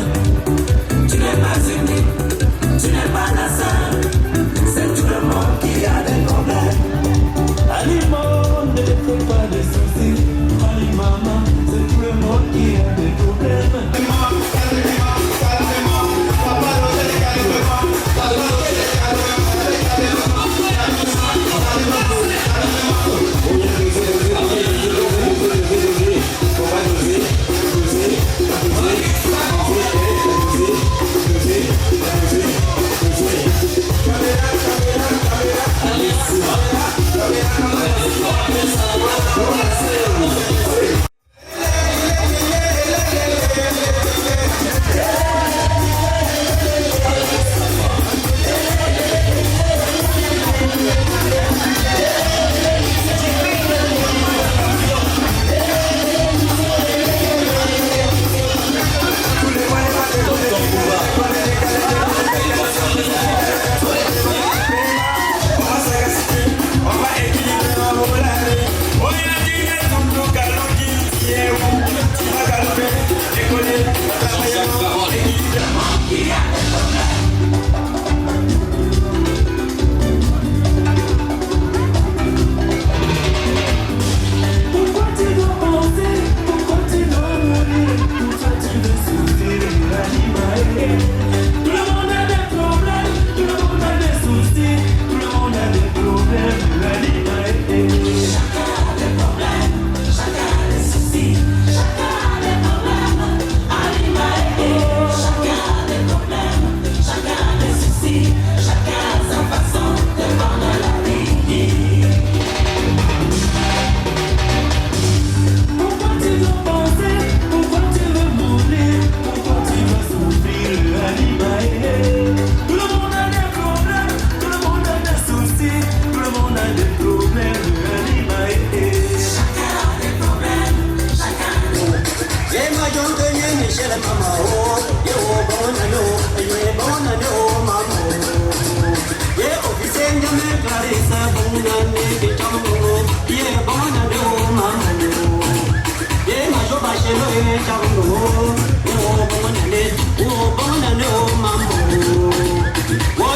Tu n'es pas unique, tu n'es pas la seule. C'est tout le monde qui a des problèmes. Aliment, ne te fais pas de soucis. Ali maman, c'est tout le monde qui a des problèmes.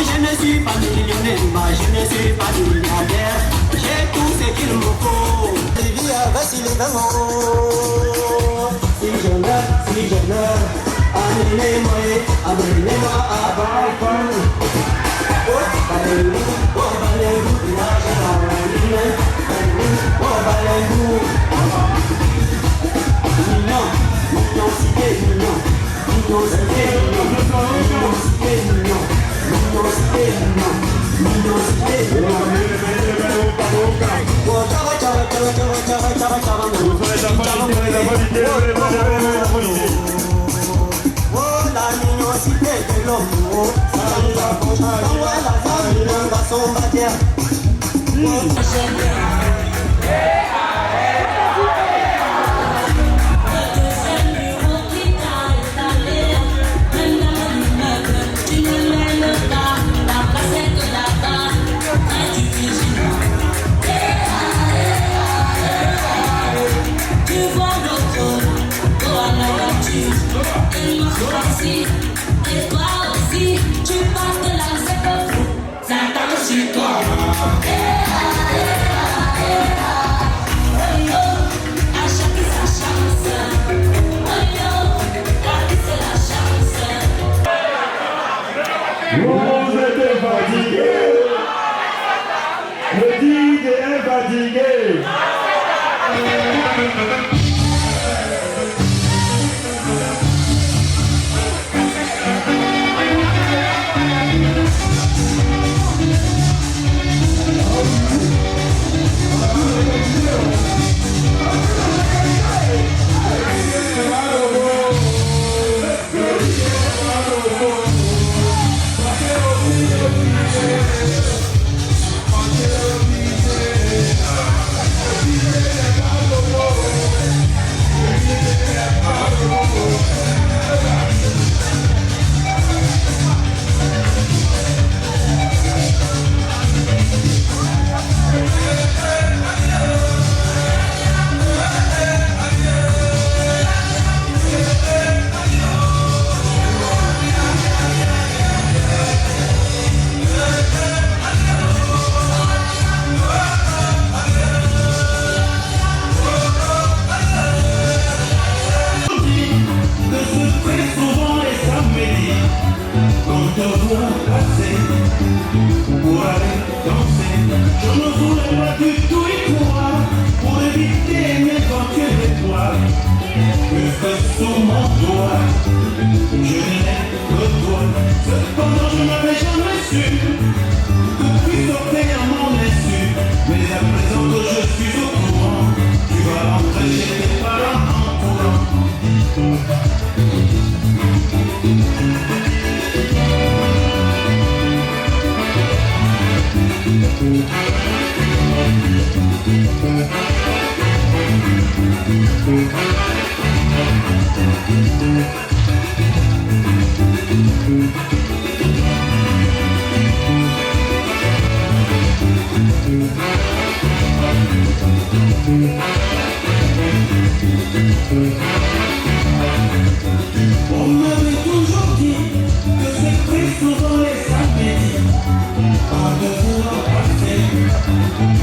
Je ne suis pas millionnaire, je ne suis pas milliardaire. J'ai tout ce qu'il me faut. Si je meurs, amenez-moi à Balkan. Oh, balayou, mignon, mignon, cité, mignon, mignon, cité, mignon, mignon, cité, mignon, mignon, cité, mignon, mignon, cité, mignon. Oh, la mignonité de l'homme, ça nous approche. On voit la femme, un garçon bâtard. Et toi aussi, tu passes de la seconde. Ça t'attend chez toi. Oh yo, à chaque sa chance. Oh yo, la vie c'est la chance. Vous êtes fatigué. Le DJ est fatigué. Je n'ai que toi. Cependant, je n'avais jamais su que tu sortais à mon insu. Mais à présent que je suis au courant, tu vas rentrer chez tes parents en courant. On m'avait toujours dit que c'est triste souvent les samedis, en devenant passer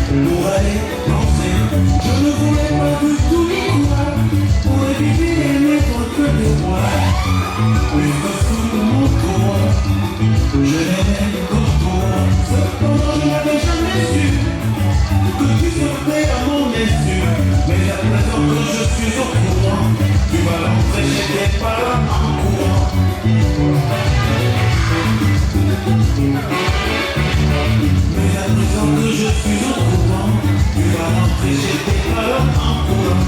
pour aller danser. Je ne voulais pas du tout y croire, pour éviter les maîtres que de voir. Puisque sous mon toit, je n'aimais que toi. Cependant, je n'avais jamais su que tu sortais à mon insu. Mais à présent que je suis au courant, tu vas rentrer chez tes parents en courant. Mais à présent que je suis au courant, tu vas rentrer chez tes parents en courant.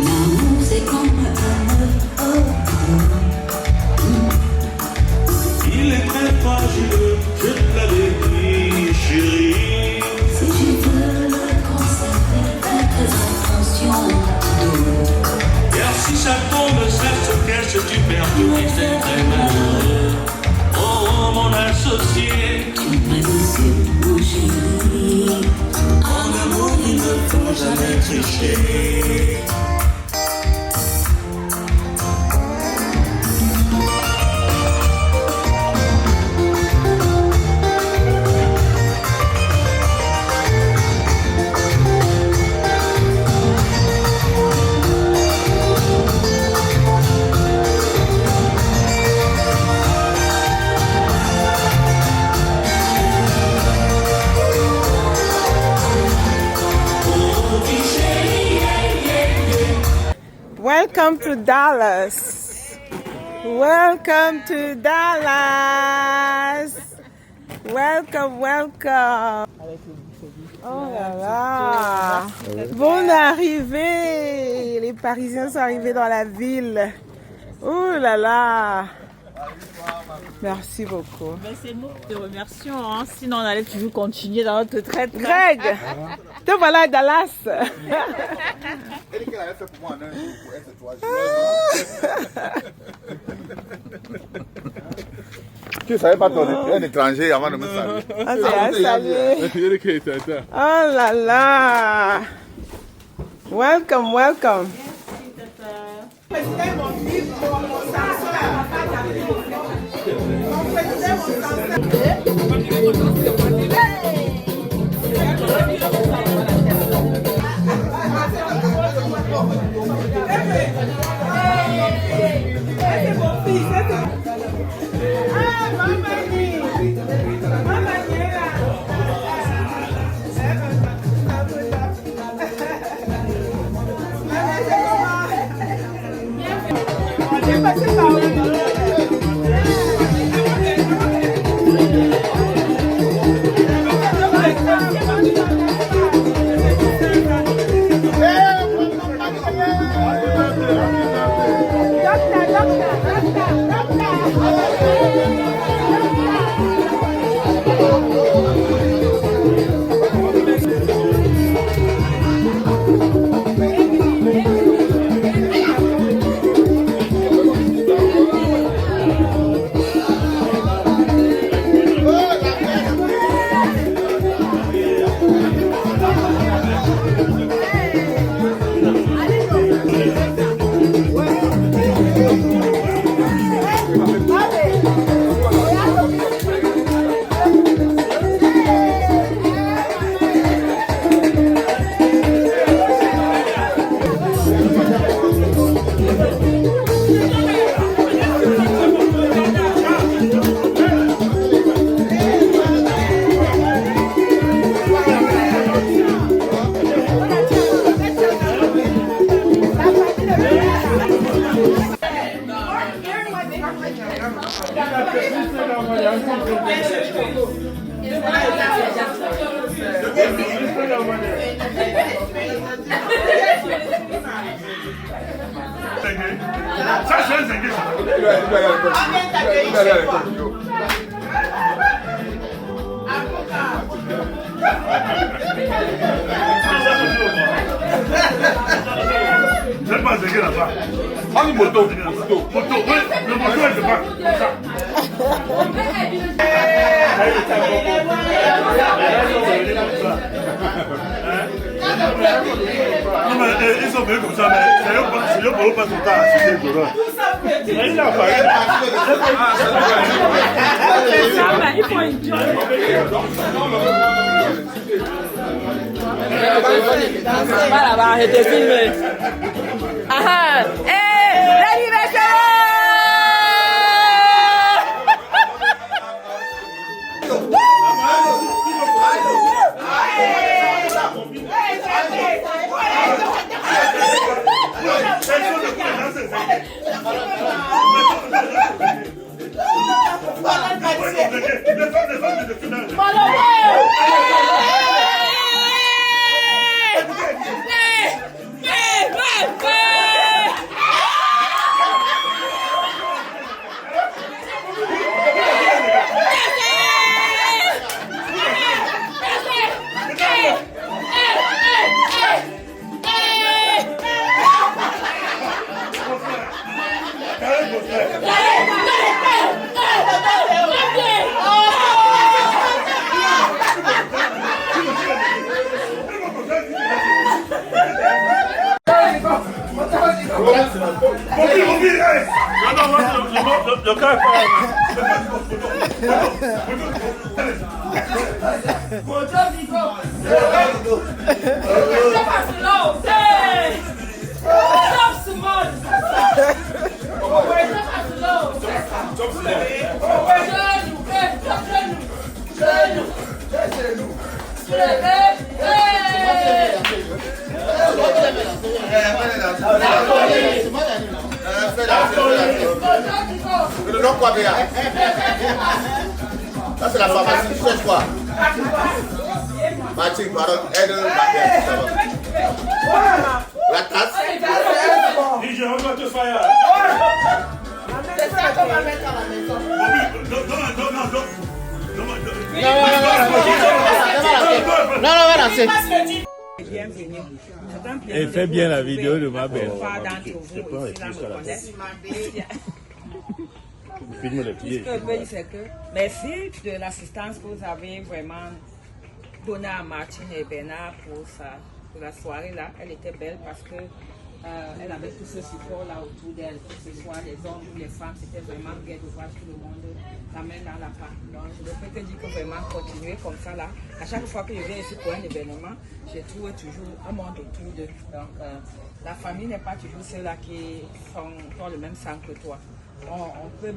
L'amour c'est comme un Il est très fragile, je te l'avais dit, chérie. Si tu veux le conserver, fais très attention. Car si ça tombe, ça se cache, tu perds tout et c'est très malheureux. Oh, mon associé, Tu m'as déçu, mon chéri. en amour, il ne faut jamais tricher. Welcome to Dallas. Welcome to Dallas. Welcome, welcome. Oh là là. Bonne arrivée. Les Parisiens sont arrivés dans la ville. Oh là là. Merci beaucoup. Ben, c'est nous qui te remercions. Hein. Sinon, on allait toujours continuer dans notre traite. Greg, te voilà à Dallas. Elle dit qu'elle avait fait pour moi en un jour pour être toi. Tu ne savais pas ton un étranger avant de me saluer. Ah, c'est saluer. Oh là là. Welcome, welcome. Ça, c'est un zingué, ça. J'aime pas zingué là-bas. On dit moto. Moto, oui, le moto, elle se bat. Non, mais ils sont venus comme ça, mais c'est eux pour eux pas tout tard, c'est des doreurs. Mais il a pas. Il faut une Pas là-bas, arrêtez de filmer. Ah, l'anniversaire! Ça c'est la pharmacie, tu sais quoi? Martin, pardon, aide la tasse. DJ, on va te faire. C'est ça qu'on va mettre à la maison. Non, voilà, c'est. Bienvenue. Et fais bien la vidéo de ma belle. Je peux rester sur la tête. Filme les pieds. Ce que je veux dire, c'est que merci de l'assistance que vous avez vraiment donnée à Martine et Bernard pour la soirée là. Elle était belle parce que elle avait tout ce support là autour d'elle, que ce soit les hommes ou les femmes. C'était vraiment bien de voir tout le monde la main dans la part. Donc je ne peux que dire que vraiment continuer comme ça là. À chaque fois que je viens ici pour un événement, je trouve toujours un monde autour d'eux. Donc la famille n'est pas toujours ceux-là qui ont le même sang que toi. On peut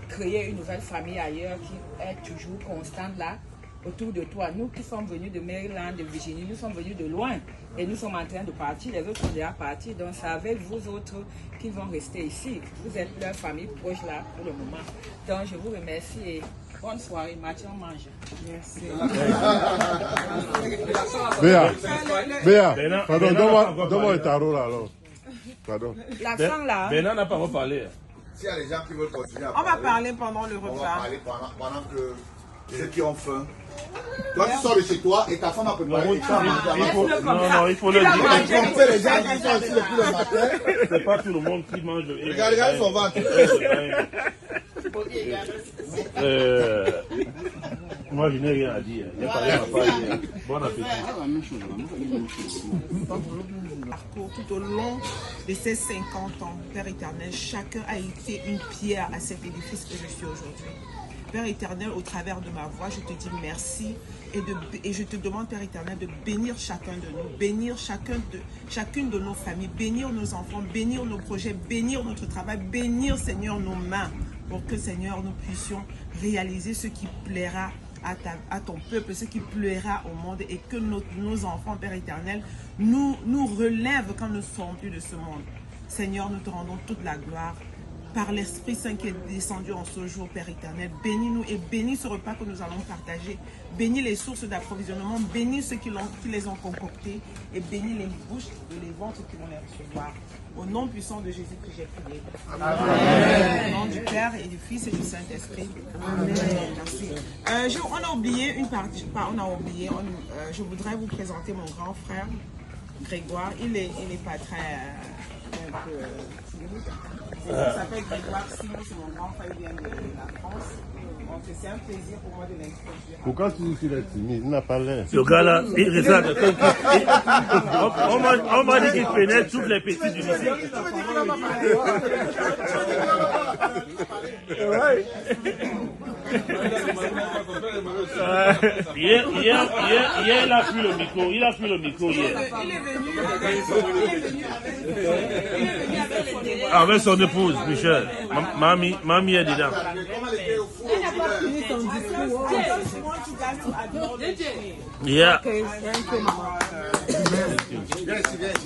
créer une nouvelle famille ailleurs qui est toujours constante là, autour de toi. Nous qui sommes venus de Maryland, de Virginie, nous sommes venus de loin et nous sommes en train de partir. Les autres sont déjà partis, donc c'est avec vous autres qui vont rester ici. Vous êtes leur famille proche là pour le moment. Donc je vous remercie et bonne soirée. Mathieu, on mange. Merci. Béa, pardon, donne-moi le tarot là alors. Pardon. L'accent là. Bernard n'a pas reparlé. S'il y a des gens qui veulent continuer à On va parler pendant le on repas. va parler pendant que ceux qui ont faim. Toi, tu sors de chez toi et ta femme a préparé. Il faut le dire. On fait les gens qui sont ici depuis le matin. C'est pas tout le monde qui mange. Regarde son ventre. Moi, je n'ai rien à dire. Bon appétit. Parcours tout au long de ces 50 ans, Père éternel, chacun a été une pierre à cet édifice que je suis aujourd'hui. Père éternel, au travers de ma voix, je te dis merci et je te demande, Père éternel, de bénir chacun de nous, bénir chacune de nos familles, bénir nos enfants, bénir nos projets, bénir notre travail, bénir, Seigneur, nos mains, pour que, Seigneur, nous puissions réaliser ce qui plaira à ton peuple, ce qui plaira au monde et que nos enfants, Père éternel, nous relèvent quand nous sommes plus de ce monde. Seigneur, nous te rendons toute la gloire par l'Esprit Saint qui est descendu en ce jour, Père éternel. Bénis-nous et bénis ce repas que nous allons partager. Bénis les sources d'approvisionnement, bénis ceux qui les ont concoctés et bénis les bouches et les ventres qui vont les recevoir. Au nom puissant de Jésus que j'ai prié. Amen. Au nom du Père et du Fils et du Saint-Esprit. Amen. Merci. On a oublié une partie. Je voudrais vous présenter mon grand frère, Grégoire. Il est pas très... un peu timide. Il s'appelle Grégoire Simon, c'est mon grand frère, il vient de la France. Donc c'est un plaisir pour moi de l'introduire. Pourquoi tu dis qu'il est timide? Il n'a pas l'air. Ce gars-là, il regarde. On m'a dit qu'il pénètre toutes les petites du lycée. Hier, il a pris le micro. Il a pris le micro hier. Il est venu avec son épouse, Michel. Mamie est dedans. Yeah.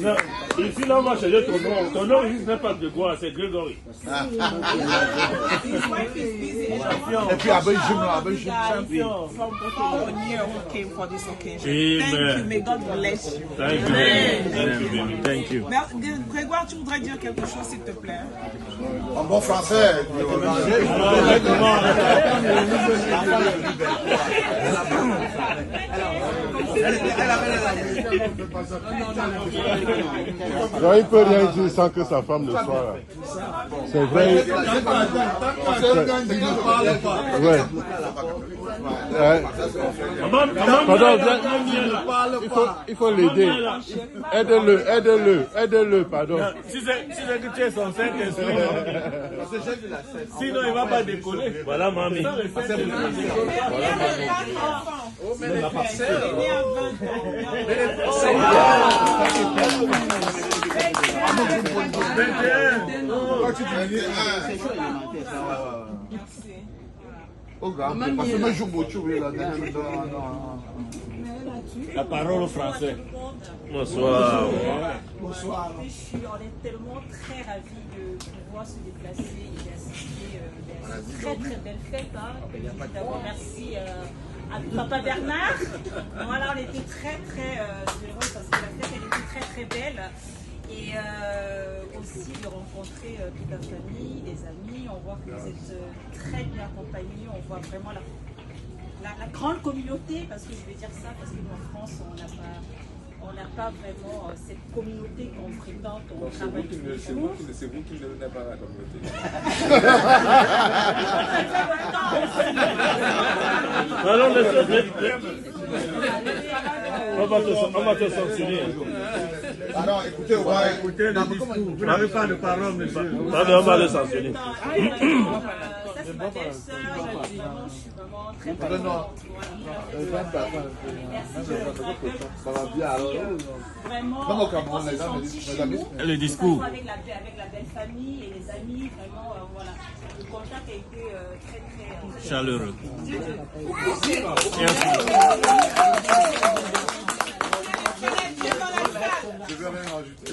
Non, ici, là, on va changer ton nom. Ton nom, ici, ce n'est pas Grégoire, c'est Grégory. Et puis, avec champion. Thank you. Grégoire, tu voudrais dire quelque chose, s'il te plaît? En bon français. Non, il ne peut rien dire sans que sa femme le soit là. C'est vrai. Ouais. Pardon, il faut l'aider. Aide-le, pardon. Si c'est que tu es son saint sinon il ne va pas décoller. Voilà, mamie. La parole au français. Bonsoir. Bonsoir. On est tellement très ravis de pouvoir se déplacer et assister à cette très très belle fête. D'abord, merci à Papa Bernard. Voilà, on était très très heureux parce que la fête elle était très très belle. Et aussi de rencontrer toute la famille, les amis. On voit que vous êtes très bien accompagnés. On voit vraiment la grande communauté, parce que je vais dire ça, parce que nous en France, on n'a pas vraiment cette communauté qu'on fréquente, on travaille tous les jours. C'est vous qui ne donnez pas la communauté. On va te sanctionner. Alors, écoutez, on va écouter le discours. Vous n'avez pas de parole, monsieur. On va le sanctionner. Ça, c'est ma belle-sœur. Je suis vraiment très contente. Vraiment, on se sent chez nous. Le discours. Avec la belle famille et les amis, vraiment, voilà. Le contact a été très, très chaleureux. Je vais rien rajouter.